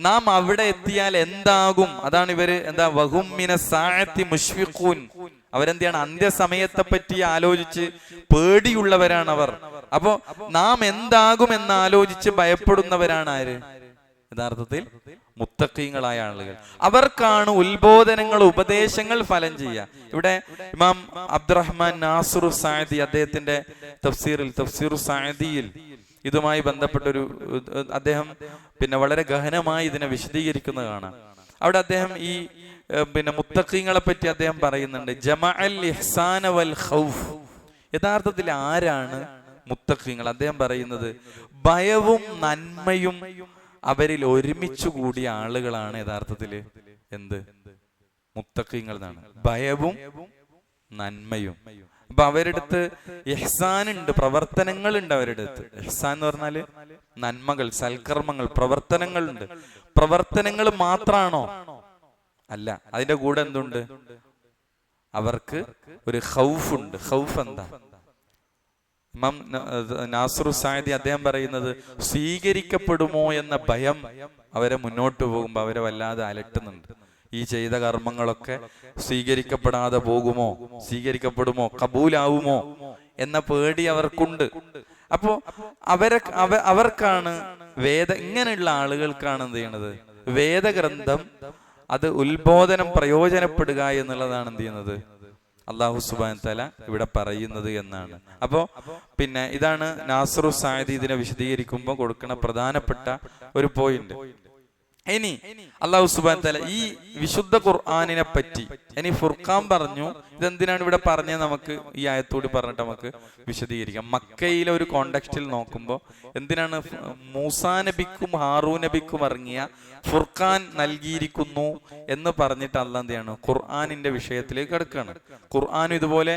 നാം അവിടെ എത്തിയാൽ എന്താകും? അതാണ് ഇവര് എന്താ വഹും മിന സാഅത്തി മുശ്ഫിഖൂൻ. അവരെന്താണ്? അന്ത്യസമയത്തെ പറ്റി ആലോചിച്ച് പേടിയുള്ളവരാണ് അവർ. അപ്പോ നാം എന്താകും എന്ന് ആലോചിച്ച് ഭയപ്പെടുന്നവരാണ് ആര്? യഥാർത്ഥത്തിൽ മുത്തഖീങ്ങളായ ആളുകൾ. അവർക്കാണ് ഉത്ബോധനങ്ങൾ, ഉപദേശങ്ങൾ ഫലം ചെയ്യുക. ഇവിടെ ഇമാം അബ്ദുറഹ്മാൻ നാസിർ സാഅദി അദ്ദേഹത്തിന്റെ തഫ്സീർ സാഅദിയിൽ ഇതുമായി ബന്ധപ്പെട്ടൊരു അദ്ദേഹം വളരെ ഗഹനമായി ഇതിനെ വിശദീകരിക്കുന്നത് കാണാം. അവിടെ അദ്ദേഹം ഈ മുത്തഖീങ്ങളെ പറ്റി അദ്ദേഹം പറയുന്നുണ്ട്, ജമഅൽ ഇഹ്സാന വൽ ഖൗഫ്. യഥാർത്ഥത്തിൽ ആരാണ് മുത്തഖീങ്ങൾ? അദ്ദേഹം പറയുന്നത് ഭയവും നന്മയും അവരിൽ ഒരുമിച്ചു കൂടിയ ആളുകളാണ് യഥാർത്ഥത്തില് മുത്തഖീങ്ങൾ എന്നാണ്. ഭയവും നന്മയും. അപ്പൊ അവരുടെ അടുത്ത് ഇഹ്സാൻ ഉണ്ട്, പ്രവർത്തനങ്ങൾ ഉണ്ട്. അവരുടെ അടുത്ത് ഇഹ്സാൻ എന്ന് പറഞ്ഞാല് നന്മകൾ, സൽക്കർമ്മങ്ങൾ, പ്രവർത്തനങ്ങൾ ഉണ്ട്. പ്രവർത്തനങ്ങൾ മാത്രാണോ? അല്ല, അതിന്റെ കൂടെ എന്തുണ്ട്? അവർക്ക് ഒരു ഖൗഫ് ഉണ്ട്. ഖൗഫ് എന്താ? ഇമാം നാസിർ സാഅദി അദ്ദേഹം പറയുന്നത് സ്വീകരിക്കപ്പെടുമോ എന്ന ഭയം അവരെ മുന്നോട്ട് പോകുമ്പോൾ അവരെ വല്ലാതെ അലട്ടുന്നുണ്ട്. ഈ ചെയ്ത കർമ്മങ്ങളൊക്കെ സ്വീകരിക്കപ്പെടാതെ പോകുമോ, സ്വീകരിക്കപ്പെടുമോ, കബൂലാവുമോ എന്ന പേടി അവർക്കുണ്ട്. അപ്പോ അവർക്കാണ് ഇങ്ങനെയുള്ള ആളുകൾക്കാണ് എന്ത് ചെയ്യണത്? വേദഗ്രന്ഥം അത് ഉത്ബോധനം പ്രയോജനപ്പെടുക എന്നുള്ളതാണ് എന്ത് ചെയ്യുന്നത്? അല്ലാഹു സുബ്ഹാനഹു തആല ഇവിടെ പറയുന്നത് എന്നാണ്. അപ്പോ ഇതാണ് നാസിർ സാഅദി ഇതിനെ വിശദീകരിക്കുമ്പോൾ കൊടുക്കുന്ന പ്രധാനപ്പെട്ട ഒരു പോയിന്റ്. ഇനി അല്ലാഹു സുബ്ഹാനഹു തആല ഈ വിശുദ്ധ ഖുർആനിനെ പറ്റി ഇനി ഫുർഖാൻ പറഞ്ഞു. ഇതെന്തിനാണ് ഇവിടെ പറഞ്ഞത്? നമുക്ക് ഈ ആയത്തോട് പറഞ്ഞിട്ട് നമുക്ക് വിശദീകരിക്കാം. മക്കയിലെ ഒരു കോണ്ടെക്സ്റ്റിൽ നോക്കുമ്പോൾ എന്തിനാണ് മൂസാ നബിക്കും ഹാറൂൻ നബിക്കും ഇറങ്ങിയ ഫുർഖാൻ നൽകിയിരിക്കുന്നു എന്ന് പറഞ്ഞിട്ട് അല്ലാഹ് എന്ത് ചെയ്യാണ്? ഖുർആനിന്റെ വിഷയത്തിലേക്ക് കിടക്കുകയാണ്. ഖുർആൻ ഇതുപോലെ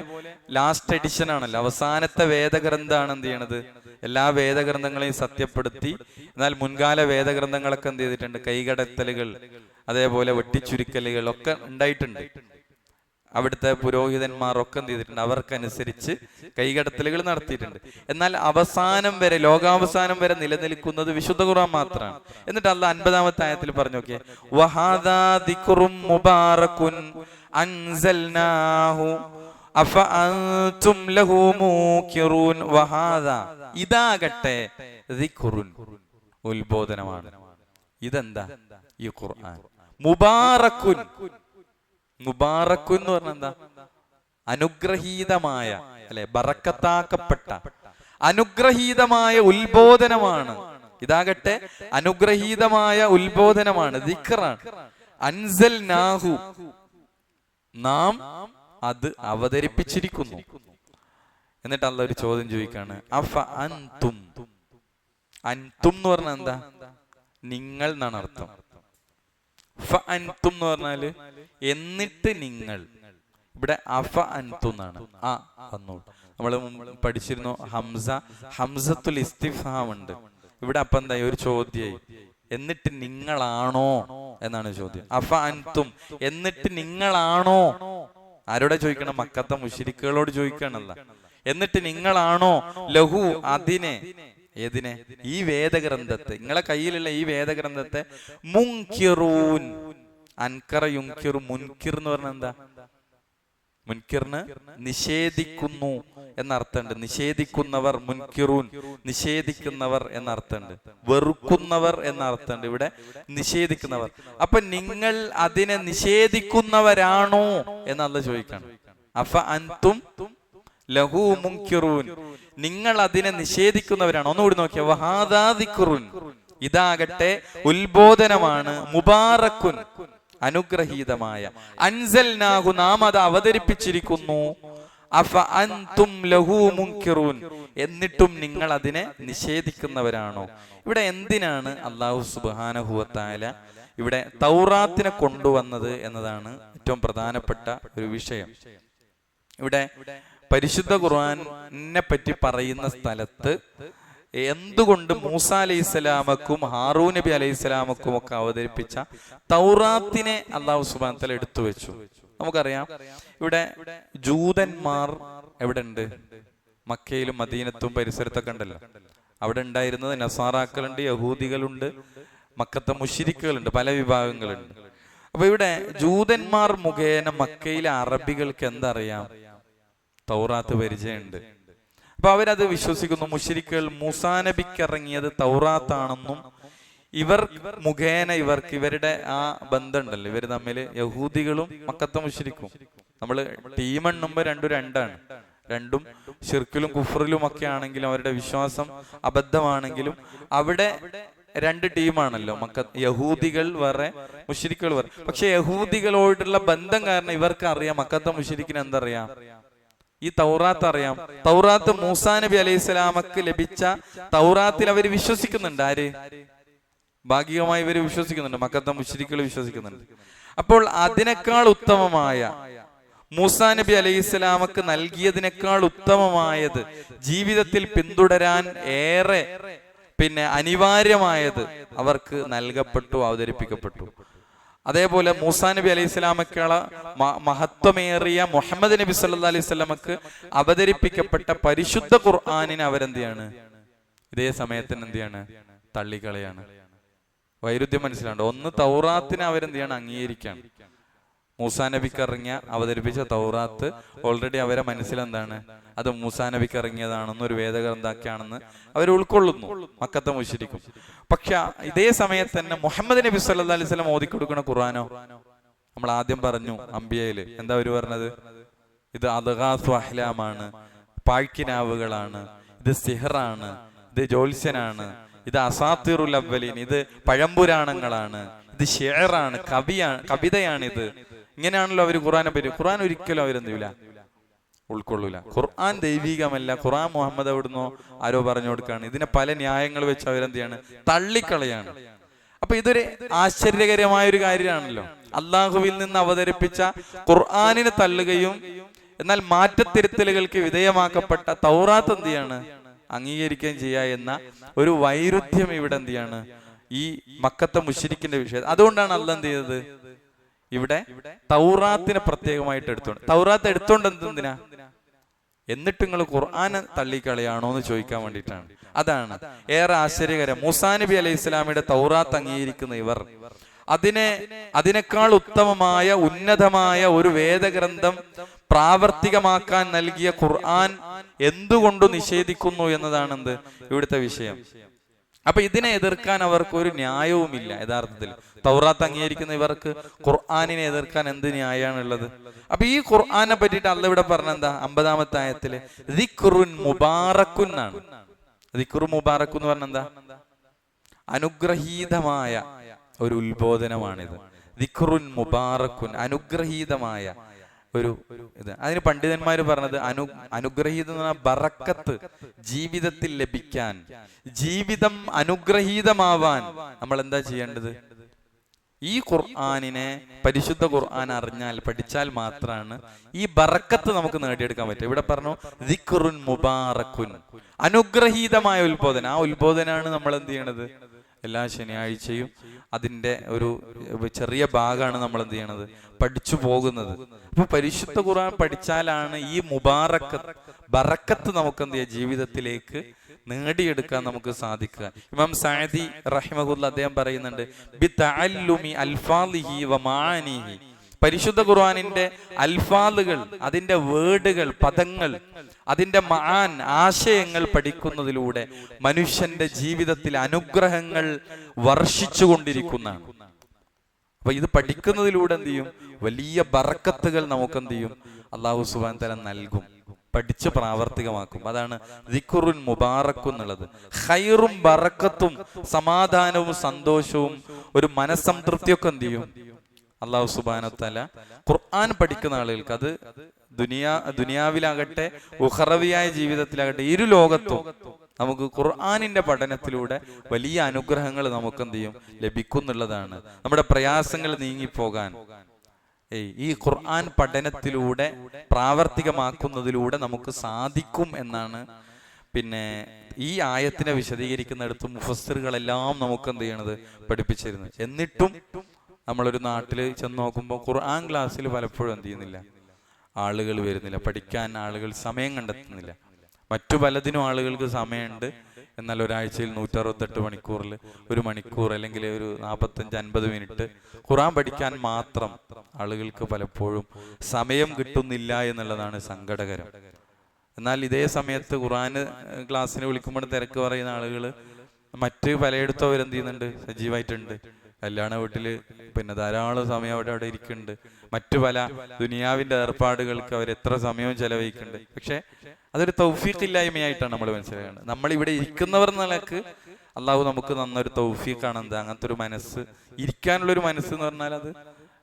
ലാസ്റ്റ് എഡിഷൻ ആണല്ലോ, അവസാനത്തെ വേദഗ്രന്ഥമാണ് എന്ത് ചെയ്യണത്? എല്ലാ വേദഗ്രന്ഥങ്ങളെയും സത്യപ്പെടുത്തി. എന്നാൽ മുൻകാല വേദഗ്രന്ഥങ്ങളൊക്കെ എന്ത് ചെയ്തിട്ടുണ്ട്? കൈകടത്തലുകൾ, അതേപോലെ വെട്ടിച്ചുരുക്കലുകൾ ഒക്കെ ഉണ്ടായിട്ടുണ്ട്. അവിടുത്തെ പുരോഹിതന്മാർ ഒക്കെ എന്ത് ചെയ്തിട്ടുണ്ട്? അവർക്കനുസരിച്ച് കൈകടത്തലുകൾ നടത്തിയിട്ടുണ്ട്. എന്നാൽ അവസാനം വരെ, ലോകാവസാനം വരെ നിലനിൽക്കുന്നത് വിശുദ്ധ ഖുർആൻ മാത്രമാണ്. എന്നിട്ട് അല്ലാഹ് 50-ാമത്തെ ആയത്തിൽ പറഞ്ഞു നോക്കിയേ, വഹാദാ ദിക്റും മുബാറകുൻ അൻസൽനാഹു അഫഅൻതും ലഹു മൂകിറൂൻ. വഹാദാ, ഇതാകട്ടെ, ദിക്റുൻ, ഉത്ബോധനമാണ്. ഇതെന്താ? ഈ ഖുർആൻ മുബാറക്കുൻ. മുബാറക്കുൻ എന്ന് പറഞ്ഞാൽ എന്താ? അനുഗ്രഹീതമായ, അല്ലെ, ബറക്കത്താക്കപ്പെട്ട അനുഗ്രഹീതമായ ഉത്ബോധനമാണ്. ഇതാകട്ടെ അനുഗ്രഹീതമായ ഉത്ബോധനമാണ്, ദിക്റാണ്. അൻസൽനാഹു, നാം അത് അവതരിപ്പിച്ചിരിക്കുന്നു. എന്നിട്ട് അല്ലാഹ് ഒരു ചോദ്യം ചോദിക്കാണ്, അഫ അൻതും. അൻതും എന്ന് പറഞ്ഞാൽ എന്താ? നിങ്ങൾ എന്നാണ് അർത്ഥം. ഫ അൻതും എന്ന് പറഞ്ഞാല് എന്നിട്ട് നിങ്ങൾ. ഇവിടെ അഫ അൻതും എന്നാണ്. ആ വന്നു. നമ്മൾ പഠിച്ചിരുന്നു ഹംസത്തുൽ ഇസ്തിഫാം ഉണ്ട്. ഇവിടെ അപ്പൊ എന്തായി? ഒരു ചോദ്യായി. എന്നിട്ട് നിങ്ങളാണോ എന്നാണ് ചോദ്യം. അഫ അൻതും, എന്നിട്ട് നിങ്ങളാണോ? ആരോടെ ചോദിക്കണം? മക്കത്തെ മുശ്രിക്കുകളോട് ചോദിക്കണല്ല. എന്നിട്ട് നിങ്ങളാണോ ലഹു, അതിനെ, ഏതിനെ? ഈ വേദഗ്രന്ഥത്തെ, നിങ്ങളെ കയ്യിലുള്ള ഈ വേദഗ്രന്ഥത്തെ മുൻകിറൂൻ. അൻകറ യുൻകിറു, മുൻകിർ എന്ന് പറഞ്ഞാൽ എന്താ? മുൻകിറിന് നിഷേധിക്കുന്നു എന്നർത്ഥമുണ്ട്. നിഷേധിക്കുന്നവർ, മുൻകിറൂൻ, നിഷേധിക്കുന്നവർ എന്നർത്ഥമുണ്ട്. വെറുക്കുന്നവർ എന്നർത്ഥമുണ്ട്. ഇവിടെ നിഷേധിക്കുന്നവർ. അപ്പൊ നിങ്ങൾ അതിനെ നിഷേധിക്കുന്നവരാണോ എന്നല്ല ചോദിക്കണം. അഫ അൻതും ലഹു മുൻകിറൂൻ, നിങ്ങൾ അതിനെ നിഷേധിക്കുന്നവരാണ്. ഒന്നുകൂടി നോക്കിയാ, വഹാദാ ദിക്റുൻ, ഇതാകട്ടെ ഉത്ബോധനമാണ്, മുബാറക്കുൻ, അനുഗ്രഹീതമായ, അൻസൽനാഹു, നാം അത് അവതരിപ്പിച്ചിരിക്കുന്നു, അഫ അൻതും ലഹു മുൻകിറൂൻ, എന്നിട്ടും നിങ്ങൾ അതിനെ നിഷേധിക്കുന്നവരാണോ? ഇവിടെ എന്തിനാണ് അല്ലാഹു സുബ്ഹാനഹു വ തആല ഇവിടെ തൗറാത്തിനെ കൊണ്ടുവന്നത് എന്നതാണ് ഏറ്റവും പ്രധാനപ്പെട്ട ഒരു വിഷയം. ഇവിടെ പരിശുദ്ധ ഖുർആനെ പറ്റി പറയുന്ന സ്ഥലത്ത് എന്തുകൊണ്ട് മൂസ അലൈഹിസ്സലാമക്കും ഹാറൂൻ നബി അലൈഹിസ്സലാമക്കും ഒക്കെ അവതരിപ്പിച്ച തൗറാത്തിനെ അല്ലാഹു സുബ്ഹാനഹു വ തആല എടുത്തു വെച്ചു. നമുക്കറിയാം ഇവിടെ ജൂതന്മാർ എവിടെ ഉണ്ട്? മക്കയിലും മദീനത്തും പരിസരത്തൊക്കെ ഉണ്ടല്ലോ. അവിടെ ഉണ്ടായിരുന്നത് നസാറാക്കളുണ്ട്, യഹൂദികളുണ്ട്, മക്കത്തെ മുശ്രിക്കുകളുണ്ട്, പല വിഭാഗങ്ങളുണ്ട്. അപ്പൊ ഇവിടെ ജൂതന്മാർ മുഖേന മക്കയിലെ അറബികൾക്ക് എന്തറിയാം? തൗറാത്ത് പരിചയമുണ്ട്. അപ്പൊ അവരത് വിശ്വസിക്കുന്നു. മുശ്രിക്കുകൾ മൂസാ നബിക്ക് ഇറങ്ങിയത് തൗറാത്താണെന്നും ഇവർ മുഖേന ഇവരുടെ ആ ബന്ധമുണ്ടല്ലോ, ഇവർ തമ്മിൽ യഹൂദികളും മക്കത്തെ മുശ്രിക്കും നമ്മള് ടീം എണ്ണുമ്പോ രണ്ടാണ്. രണ്ടും ശിർക്കിലും കുഫറിലും ഒക്കെ ആണെങ്കിലും അവരുടെ വിശ്വാസം അബദ്ധമാണെങ്കിലും അവിടെ രണ്ട് ടീമാണല്ലോ. യഹൂദികൾ വേറെ, മുശ്രിക്കുകൾ വേറെ. പക്ഷെ യഹൂദികളോടുള്ള ബന്ധം കാരണം ഇവർക്ക് അറിയാം, മക്കത്തെ മുശ്രിക്കിന് എന്തറിയാം? ഈ തൗറാത്ത് അറിയാം. തൗറാത്ത് മൂസാ നബി അലൈഹിസ്സലാമക്ക് ലഭിച്ച തൗറാത്തിൽ അവർ വിശ്വസിക്കുന്നുണ്ട്. ആര്? ഭാഗികമായി ഇവർ വിശ്വസിക്കുന്നുണ്ട്, മക്കത്തെ മുശ്രിക്കുകൾ വിശ്വസിക്കുന്നുണ്ട്. അപ്പോൾ അതിനേക്കാൾ ഉത്തമമായ, മൂസാ നബി അലൈഹിസ്സലാമക്ക് നൽകിയതിനേക്കാൾ ഉത്തമമായത്, ജീവിതത്തിൽ പിന്തുടരാൻ ഏറെ അനിവാര്യമായത് അവർക്ക് നൽകപ്പെട്ടു, അവതരിപ്പിക്കപ്പെട്ടു. അതേപോലെ മൂസാ നബി അലൈഹി സ്വലാമക്കുള്ള മഹത്വമേറിയ മുഹമ്മദ് നബി സല്ലല്ലാഹു അലൈഹി വസല്ലമക്ക് അവതരിപ്പിക്കപ്പെട്ട പരിശുദ്ധ ഖുർആനിനെ അവരെന്ത് ചെയ്യാണ്? ഇതേ സമയത്തിന് എന്ത് ചെയ്യാണ്? തള്ളിക്കളയാണ്. വൈരുദ്ധ്യം മനസ്സിലാണ്ട്. ഒന്ന് തൗറാത്തിനെ അവരെന്ത് ചെയ്യാണ്? അംഗീകരിക്കാണ്. മൂസാ നബിക്ക് അവതരിപ്പിച്ച തൗറാത്ത് ഓൾറെഡി അവരെ മനസ്സിലെന്താണ്? അത് മൂസാ നബിക്ക് ഇറങ്ങിയതാണെന്ന്, ഒരു വേദഗ്രന്ഥമാണെന്ന് അവർ ഉൾക്കൊള്ളുന്നു, മക്കത്തെ മുശ്രിക്കും. പക്ഷെ ഇതേ സമയത്ത് തന്നെ മുഹമ്മദ് നബി സല്ലല്ലാഹു അലൈഹി വസല്ലം ഓതിക്കൊടുക്കുന്ന ഖുർആനോ, നമ്മൾ ആദ്യം പറഞ്ഞു അംബിയയില് എന്താ അവര് പറഞ്ഞത്? ഇത് അദ്ഗാസു അഹ്ലാമാണ്, പാഴ്ക്കിനാവുകളാണ്, ഇത് സിഹറാണ്, ഇത് ജ്യോത്സ്യനാണ്, ഇത് അസാത്തിറുൽ അവ്വലീൻ, ഇത് പഴംപുരാണങ്ങളാണ്, ഇത് ഷിഅറാണ്, കവിതയാണിത്. ഇങ്ങനെയാണല്ലോ അവര് ഖുർആനെ പറ്റി. ഖുർആൻ ഒരിക്കലും അവരെന്തില്ല, ഉൾക്കൊള്ളൂല. ഖുർആൻ ദൈവികമല്ല, ഖുർആൻ മുഹമ്മദ് എവിടുന്നോ ആരോ പറഞ്ഞു കൊടുക്കാണ്. ഇതിനെ പല ന്യായങ്ങൾ വെച്ച് അവരെന്ത് ചെയ്യാണ്? തള്ളിക്കളയാണ്. അപ്പൊ ഇതൊരു ആശ്ചര്യകരമായ ഒരു കാര്യമാണല്ലോ. അള്ളാഹുവിൽ നിന്ന് അവതരിപ്പിച്ച ഖുർആനിനെ തള്ളുകയും എന്നാൽ മാറ്റത്തിരുത്തലുകൾക്ക് വിധേയമാക്കപ്പെട്ട തൗറാത്ത് എന്ത് ചെയ്യാണ്? അംഗീകരിക്കുകയും ചെയ്യുക എന്ന ഒരു വൈരുദ്ധ്യം ഇവിടെ എന്ത് ചെയ്യാണ്? ഈ മക്കത്തെ മുശ്രിക്കിന്റെ വിഷയം. അതുകൊണ്ടാണ് അള്ളാഹ് എന്ത് ചെയ്തത്? ഇവിടെ തൗറാത്തിനെ പ്രത്യേകമായിട്ട് എടുത്തോണ്ട്, തൗറാത്ത് എടുത്തോണ്ട് എന്തിനാ? എന്നിട്ട് നിങ്ങൾ ഖുർആനെ തള്ളിക്കളയാണോ എന്ന് ചോദിക്കാൻ വേണ്ടിയിട്ടാണ്. അതാണ് ഏറെ ആശ്ചര്യകരം. മൂസാ നബി അലൈഹി സ്വലാമിയുടെ തൗറാത്ത് അംഗീകരിക്കുന്ന ഇവർ അതിനേക്കാൾ ഉത്തമമായ ഉന്നതമായ ഒരു വേദഗ്രന്ഥം പ്രാവർത്തികമാക്കാൻ നൽകിയ ഖുർആൻ എന്തുകൊണ്ട് നിഷേധിക്കുന്നു എന്നതാണ് എന്ത് ഇവിടുത്തെ വിഷയം. അപ്പൊ ഇതിനെ എതിർക്കാൻ അവർക്ക് ഒരു ന്യായവുമില്ല. യഥാർത്ഥത്തിൽ തൗറാത്ത് അംഗീകരിക്കുന്ന ഇവർക്ക് ഖുർആനിനെ എതിർക്കാൻ എന്ത് ന്യായമാണുള്ളത്? അപ്പൊ ഈ ഖുർആനെ പറ്റിയിട്ട് അള്ളാഹ് ഇവിടെ പറഞ്ഞെന്താ? 50-ാമത്തെ ആയത്തില് ദിക്റുൻ മുബാറക്കുൻ എന്നാണ്. ദിക്റു മുബാറക്കു എന്ന് പറഞ്ഞെന്താ? അനുഗ്രഹീതമായ ഒരു ഉത്ബോധനമാണിത്. ദിക്റുൻ മുബാറക്കുൻ, അനുഗ്രഹീതമായ ഒരു ഇത്. അതിന് പണ്ഡിതന്മാര് പറഞ്ഞത് അനുഗ്രഹീതം എന്ന് പറഞ്ഞാൽ ബറക്കത്ത് ജീവിതത്തിൽ ലഭിക്കാൻ, ജീവിതം അനുഗ്രഹീതമാവാൻ നമ്മൾ എന്താ ചെയ്യേണ്ടത്? ഈ ഖുർആനിനെ, പരിശുദ്ധ ഖുർആൻ അറിഞ്ഞാൽ, പഠിച്ചാൽ മാത്രമാണ് ഈ ബറക്കത്ത് നമുക്ക് നേടിയെടുക്കാൻ പറ്റും. ഇവിടെ പറഞ്ഞു ദിക്റുൻ മുബാറക്കുൻ, അനുഗ്രഹീതമായ ഉത്ബോധന. ആ ഉത്ബോധനാണ് നമ്മൾ എന്ത് ചെയ്യണത്? എല്ലാ ശനിയാഴ്ചയും അതിൻ്റെ ഒരു ചെറിയ ഭാഗമാണ് നമ്മൾ എന്ത് ചെയ്യണത്? പഠിച്ചു പോകുന്നത്. അപ്പൊ പരിശുദ്ധ ഖുർആൻ പഠിച്ചാലാണ് ഈ മുബാറക്കത്ത്, ബറക്കത്ത് നമുക്ക് എന്ത് ചെയ്യാം? ജീവിതത്തിലേക്ക് നേടിയെടുക്കാൻ നമുക്ക് സാധിക്കുക. ഇമാം സഅദി റഹിമഹുല്ലാഹ് അദ്ദേഹം പറയുന്നുണ്ട്, ബിതഅല്ലുമി അൽഫാളിഹി വമാഅനിഹി, പരിശുദ്ധ ഖുർആനിന്റെ അൽഫാലുകൾ, അതിന്റെ വേർഡുകൾ, പദങ്ങൾ, അതിന്റെ മആൻ, ആശയങ്ങൾ പഠിക്കുന്നതിലൂടെ മനുഷ്യന്റെ ജീവിതത്തിൽ അനുഗ്രഹങ്ങൾ വർഷിച്ചു കൊണ്ടിരിക്കുന്നതാണ്. അപ്പൊ ഇത് പഠിക്കുന്നതിലൂടെ എന്ത് ചെയ്യും? വലിയ ബറക്കത്തുകൾ നമുക്ക് എന്ത് ചെയ്യും? അല്ലാഹു സുബ്ഹാനഹു വ തആല നൽകും, പഠിച്ച് പ്രാവർത്തികമാക്കും. അതാണ് ദിക്റുൻ മുബാറക്കു എന്നുള്ളത്. ഖൈറും ബറക്കത്തും സമാധാനവും സന്തോഷവും ഒരു മനസ്സംതൃപ്തിയൊക്കെ എന്ത് ചെയ്യും? അല്ലാഹു സുബ്ഹാനഹു വ തആല ഖുർആൻ പഠിക്കുന്ന ആളുകൾക്ക്, അത് ദുനിയാവിലാകട്ടെ ഉഖറവിയായ ജീവിതത്തിലാകട്ടെ, ഇരു ലോകത്തും നമുക്ക് ഖുർആനിന്റെ പഠനത്തിലൂടെ വലിയ അനുഗ്രഹങ്ങൾ നമുക്ക് എന്ത് ചെയ്യും? ലഭിക്കുന്നുള്ളതാണ്. നമ്മുടെ പ്രയാസങ്ങൾ നീങ്ങിപ്പോകാൻ ഈ ഖുർആൻ പഠനത്തിലൂടെ, പ്രാവർത്തികമാക്കുന്നതിലൂടെ നമുക്ക് സാധിക്കും എന്നാണ് ഈ ആയത്തിനെ വിശദീകരിക്കുന്നിടത്തും മുഫസ്സിറുകളെല്ലാം നമുക്ക് എന്ത് ചെയ്യണത് പഠിപ്പിച്ചിരുന്നു. എന്നിട്ടും നമ്മളൊരു നാട്ടിൽ ചെന്ന് നോക്കുമ്പോൾ ഖുർആൻ ക്ലാസ്സിൽ പലപ്പോഴും എന്ത് ചെയ്യുന്നില്ല, ആളുകൾ വരുന്നില്ല, പഠിക്കാൻ ആളുകൾ സമയം കണ്ടെത്തുന്നില്ല. മറ്റു പലതിനും ആളുകൾക്ക് സമയമുണ്ട്, എന്നാൽ ഒരാഴ്ചയിൽ 168 മണിക്കൂറിൽ 1 മണിക്കൂർ അല്ലെങ്കിൽ ഒരു 45-50 മിനിറ്റ് ഖുർആൻ പഠിക്കാൻ മാത്രം ആളുകൾക്ക് പലപ്പോഴും സമയം കിട്ടുന്നില്ല എന്നുള്ളതാണ് സങ്കടകരം. എന്നാൽ ഇതേ സമയത്ത് ഖുർആൻ ക്ലാസ്സിന് വിളിക്കുമ്പോൾ തിരക്ക് പറയുന്ന ആളുകൾ മറ്റ് പലയിടത്തും അവരെന്ത് ചെയ്യുന്നുണ്ട്, സജീവമായിട്ടുണ്ട്. കല്യാണ വീട്ടിൽ പിന്നെ ധാരാളം സമയം അവിടെ ഇരിക്കുന്നുണ്ട്. മറ്റു പല ദുനിയാവിന്റെ ഏർപ്പാടുകൾക്ക് അവർ എത്ര സമയവും ചെലവഴിക്കുന്നുണ്ട്. പക്ഷെ അതൊരു തൗഫീഖില്ലായ്മയായിട്ടാണ് നമ്മൾ മനസ്സിലാക്കേണ്ടത്. നമ്മൾ ഇവിടെ ഇരിക്കുന്നവർ നിലക്ക് അള്ളാഹു നമുക്ക് നന്നൊരു തൗഫീഖാണ്. എന്താ അങ്ങനത്തെ ഒരു മനസ്സ്, ഇരിക്കാനുള്ളൊരു മനസ്സ് എന്ന് പറഞ്ഞാൽ അത്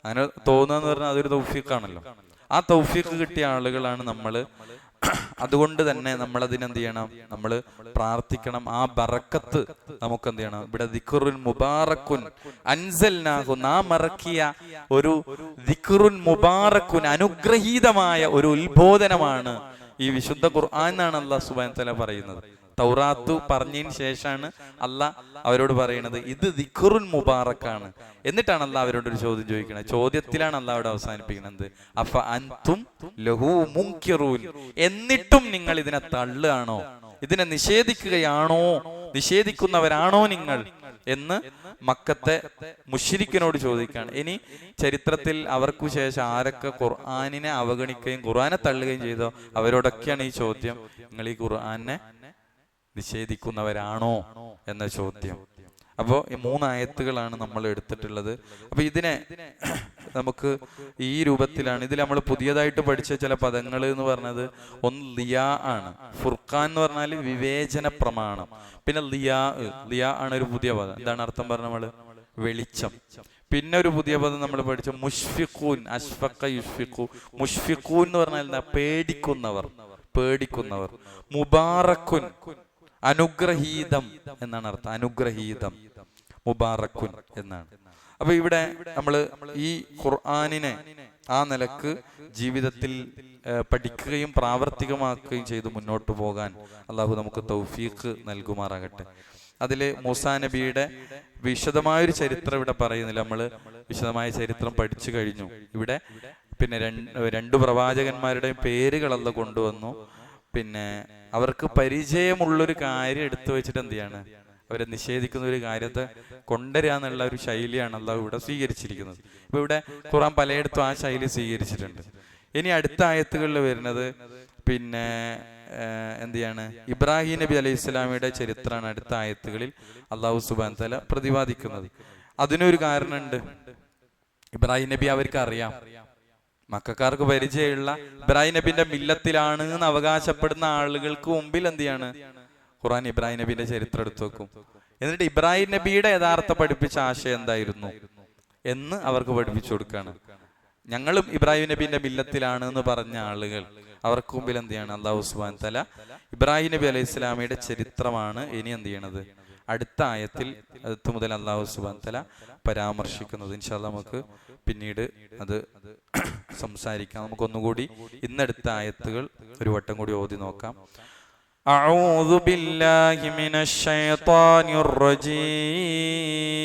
അങ്ങനെ തോന്നുക എന്ന് പറഞ്ഞാൽ അതൊരു തൗഫീഖാണല്ലോ. ആ തൗഫീഖ് കിട്ടിയ ആളുകളാണ് നമ്മൾ. അതുകൊണ്ട് തന്നെ നമ്മൾ അതിനെന്ത് ചെയ്യണം, നമ്മൾ പ്രാർത്ഥിക്കണം. ആ ബറക്കത്ത് നമുക്ക് എന്ത് ചെയ്യണം. ഇവിടെ ദിക്റുൻ മുബാറക്കുൻ അൻസൽനാഹു, നാം ഇറക്കിയ ഒരു ദിക്റുൻ മുബാറക്കുൻ, അനുഗ്രഹീതമായ ഒരു ഉത്ബോധനമാണ് ഈ വിശുദ്ധ ഖുർആൻ എന്നാണ് അല്ലാഹു സുബ്ഹാനഹു വ തആല പറയുന്നത്. തൗറാത്ത് പറഞ്ഞതിന് ശേഷമാണ് അല്ലാഹ് അവരോട് പറയുന്നത് ഇത് ദിക്റുൻ മുബാറക്കാണ്. എന്നിട്ടാണ് അല്ലാഹ് അവരോട് ഒരു ചോദ്യം ചോദിക്കുന്നത്. ചോദ്യത്തിലാണ് അല്ലാഹ് അവിടെ അവസാനിപ്പിക്കുന്നത്. അഫ അൻതും ലഹു മുൻകിറൂൻ, എന്നിട്ടും നിങ്ങൾ ഇതിനെ തള്ളുകയാണോ, ഇതിനെ നിഷേധിക്കുകയാണോ, നിഷേധിക്കുന്നവരാണോ നിങ്ങൾ എന്ന് മക്കത്തെ മുശ്രിക്കിനോട് ചോദിക്കുകയാണ്. ഇനി ചരിത്രത്തിൽ അവർക്കു ശേഷം ആരൊക്കെ ഖുർആനിനെ അവഗണിക്കുകയും ഖുർആനെ തള്ളുകയും ചെയ്തോ അവരോടൊക്കെയാണ് ഈ ചോദ്യം, നിങ്ങൾ ഈ ഖുർആനെ നിഷേധിക്കുന്നവരാണോ എന്ന ചോദ്യം. അപ്പോൾ ഈ 3 ആയത്തുകളാണ് നമ്മൾ എടുത്തിട്ടുള്ളത്. അപ്പൊ ഇതിനെ നമുക്ക് ഈ രൂപത്തിലാണ്. ഇതിൽ നമ്മൾ പുതിയതായിട്ട് പഠിച്ച ചില പദങ്ങൾ എന്ന് പറഞ്ഞത് ഒന്ന് ലിയാ ആണ്. ഫുർഖാൻ എന്ന് പറഞ്ഞാൽ വിവേചന പ്രമാണം. പിന്നെ ലിയാ ആണ് ഒരു പുതിയ പദം. എന്താണ് അർത്ഥം പറഞ്ഞ നമ്മള്, വെളിച്ചം. പിന്നെ ഒരു പുതിയ പദം നമ്മൾ പഠിച്ച മുഷ്ഫിഖൂൻ, അഷ്ഫഖ യുഷ്ഫിഖു. മുഷ്ഫിഖൂൻ എന്ന് പറഞ്ഞാൽ എന്താ, പേടിക്കുന്നവർ, പേടിക്കുന്നവർ. മുബാറക്കുൻ, അനുഗ്രഹീതം എന്നാണ് അർത്ഥം. അനുഗ്രഹീതം, മുബാറക്കുൻ എന്നാണ്. അപ്പൊ ഇവിടെ നമ്മൾ ഈ ഖുർആനിനെ ആ നിലക്ക് ജീവിതത്തിൽ പഠിക്കുകയും പ്രാവർത്തികമാക്കുകയും ചെയ്ത് മുന്നോട്ട് പോകാൻ അള്ളാഹു നമുക്ക് തൗഫീഖ് നൽകുമാറാകട്ടെ. അതില് മൂസാ നബിയുടെ വിശദമായൊരു ചരിത്രം ഇവിടെ പറയുന്നില്ല. നമ്മൾ വിശദമായ ചരിത്രം പഠിച്ചു കഴിഞ്ഞു. ഇവിടെ പിന്നെ രണ്ട് പ്രവാചകന്മാരുടെയും പേരുകൾ അല്ലാഹു കൊണ്ടുവന്നു. പിന്നെ അവർക്ക് പരിചയമുള്ളൊരു കാര്യം എടുത്തു വെച്ചിട്ട് എന്ത് ചെയ്യാണ്, അവരെ നിഷേധിക്കുന്ന ഒരു കാര്യത്തെ കൊണ്ടുവരിക എന്നുള്ള ഒരു ശൈലിയാണ് അള്ളാഹു ഇവിടെ സ്വീകരിച്ചിരിക്കുന്നത്. ഇപ്പൊ ഇവിടെ ഖുർആൻ പലയിടത്തും ആ ശൈലി സ്വീകരിച്ചിട്ടുണ്ട്. ഇനി അടുത്ത ആയത്തുകളിൽ വരുന്നത് പിന്നെ എന്ത് ചെയ്യാണ്, ഇബ്രാഹിം നബി അലൈഹി ഇസ്ലാമിയുടെ ചരിത്രമാണ് അടുത്ത ആയത്തുകളിൽ അള്ളാഹു സുബ്ഹാനഹു വ തആല പ്രതിപാദിക്കുന്നത്. അതിനൊരു കാരണമുണ്ട്. ഇബ്രാഹിം നബി അവർക്ക് അറിയാം, മക്കക്കാർക്ക് പരിചയമുള്ള ഇബ്രാഹിം നബിന്റെ മില്ലത്തിലാണ് എന്ന് അവകാശപ്പെടുന്ന ആളുകൾക്ക് മുമ്പിൽ എന്ത് ചെയ്യാണ്, ഖുർആൻ ഇബ്രാഹിം നബിന്റെ ചരിത്രം എടുത്തു വെക്കും. എന്നിട്ട് ഇബ്രാഹിം നബിയുടെ യഥാർത്ഥ പഠിപ്പിച്ച ആശയം എന്തായിരുന്നു എന്ന് അവർക്ക് പഠിപ്പിച്ചു കൊടുക്കുകയാണ്. ഞങ്ങളും ഇബ്രാഹിം നബിന്റെ മില്ലത്തിലാണ് എന്ന് പറഞ്ഞ ആളുകൾ അവർക്ക് മുമ്പിൽ എന്ത് ചെയ്യാണ്, അല്ലാഹു സുബ്ഹാനഹു വ തആല ഇബ്രാഹിം നബി അലൈഹി ഇസ്ലാമിയുടെ ചരിത്രമാണ് ഇനി എന്ത് ചെയ്യണത്, അടുത്ത ആയത്തിൽ മുതൽ അല്ലാഹു സുബ്ഹാനഹു വ തആല പരാമർശിക്കുന്നത്. ഇൻഷാ അല്ലാഹ് നമുക്ക് പിന്നീട് അത് സംസാരിക്കാം. നമുക്കൊന്നുകൂടി ഇന്നെടുത്ത ആയത്തുകൾ ഒരു വട്ടം കൂടി ഓതി നോക്കാം. അഊദു ബില്ലാഹി മിനശ് ശൈത്വാനിർ റജീം.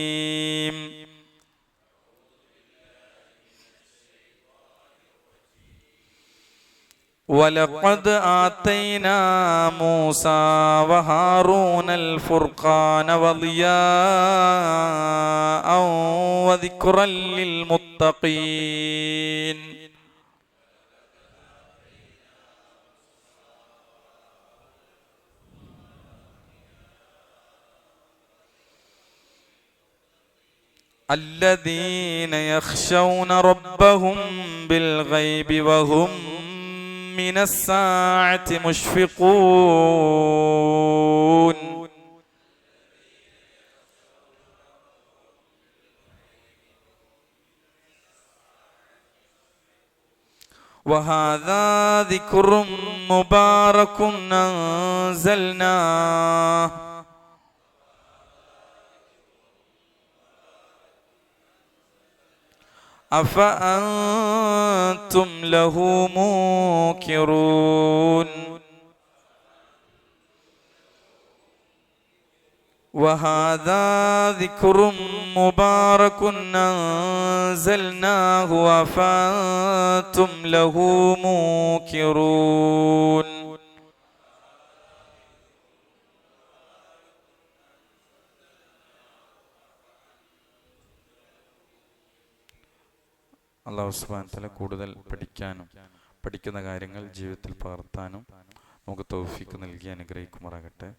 وَلَقَدْ آتَيْنَا مُوسَى وَهَارُونَ الْفُرْقَانَ وَضِيَاءً وَذِكْرًا لِلْمُتَّقِينَ. الَّذِينَ يَخْشَوْنَ رَبَّهُمْ بِالْغَيْبِ وَهُمْ من الساعة مشفقون. وهذا ذكر مبارك أنزلناه أفأنتم له منكرون. വഹാദാ ദിക്റും മുബാറകുൻ അൻസൽനാഹു വഫഅൻതും ലഹു മൂകിറൂൻ. അല്ലാഹു സുബ്ഹാനഹു വ തആല കൂടുതൽ പഠിക്കാനും പഠിക്കുന്ന കാര്യങ്ങൾ ജീവിതത്തിൽ പകർത്താനും നമുക്ക് തൗഫീഖ് നൽകി അനുഗ്രഹിക്കുമാറാകട്ടെ.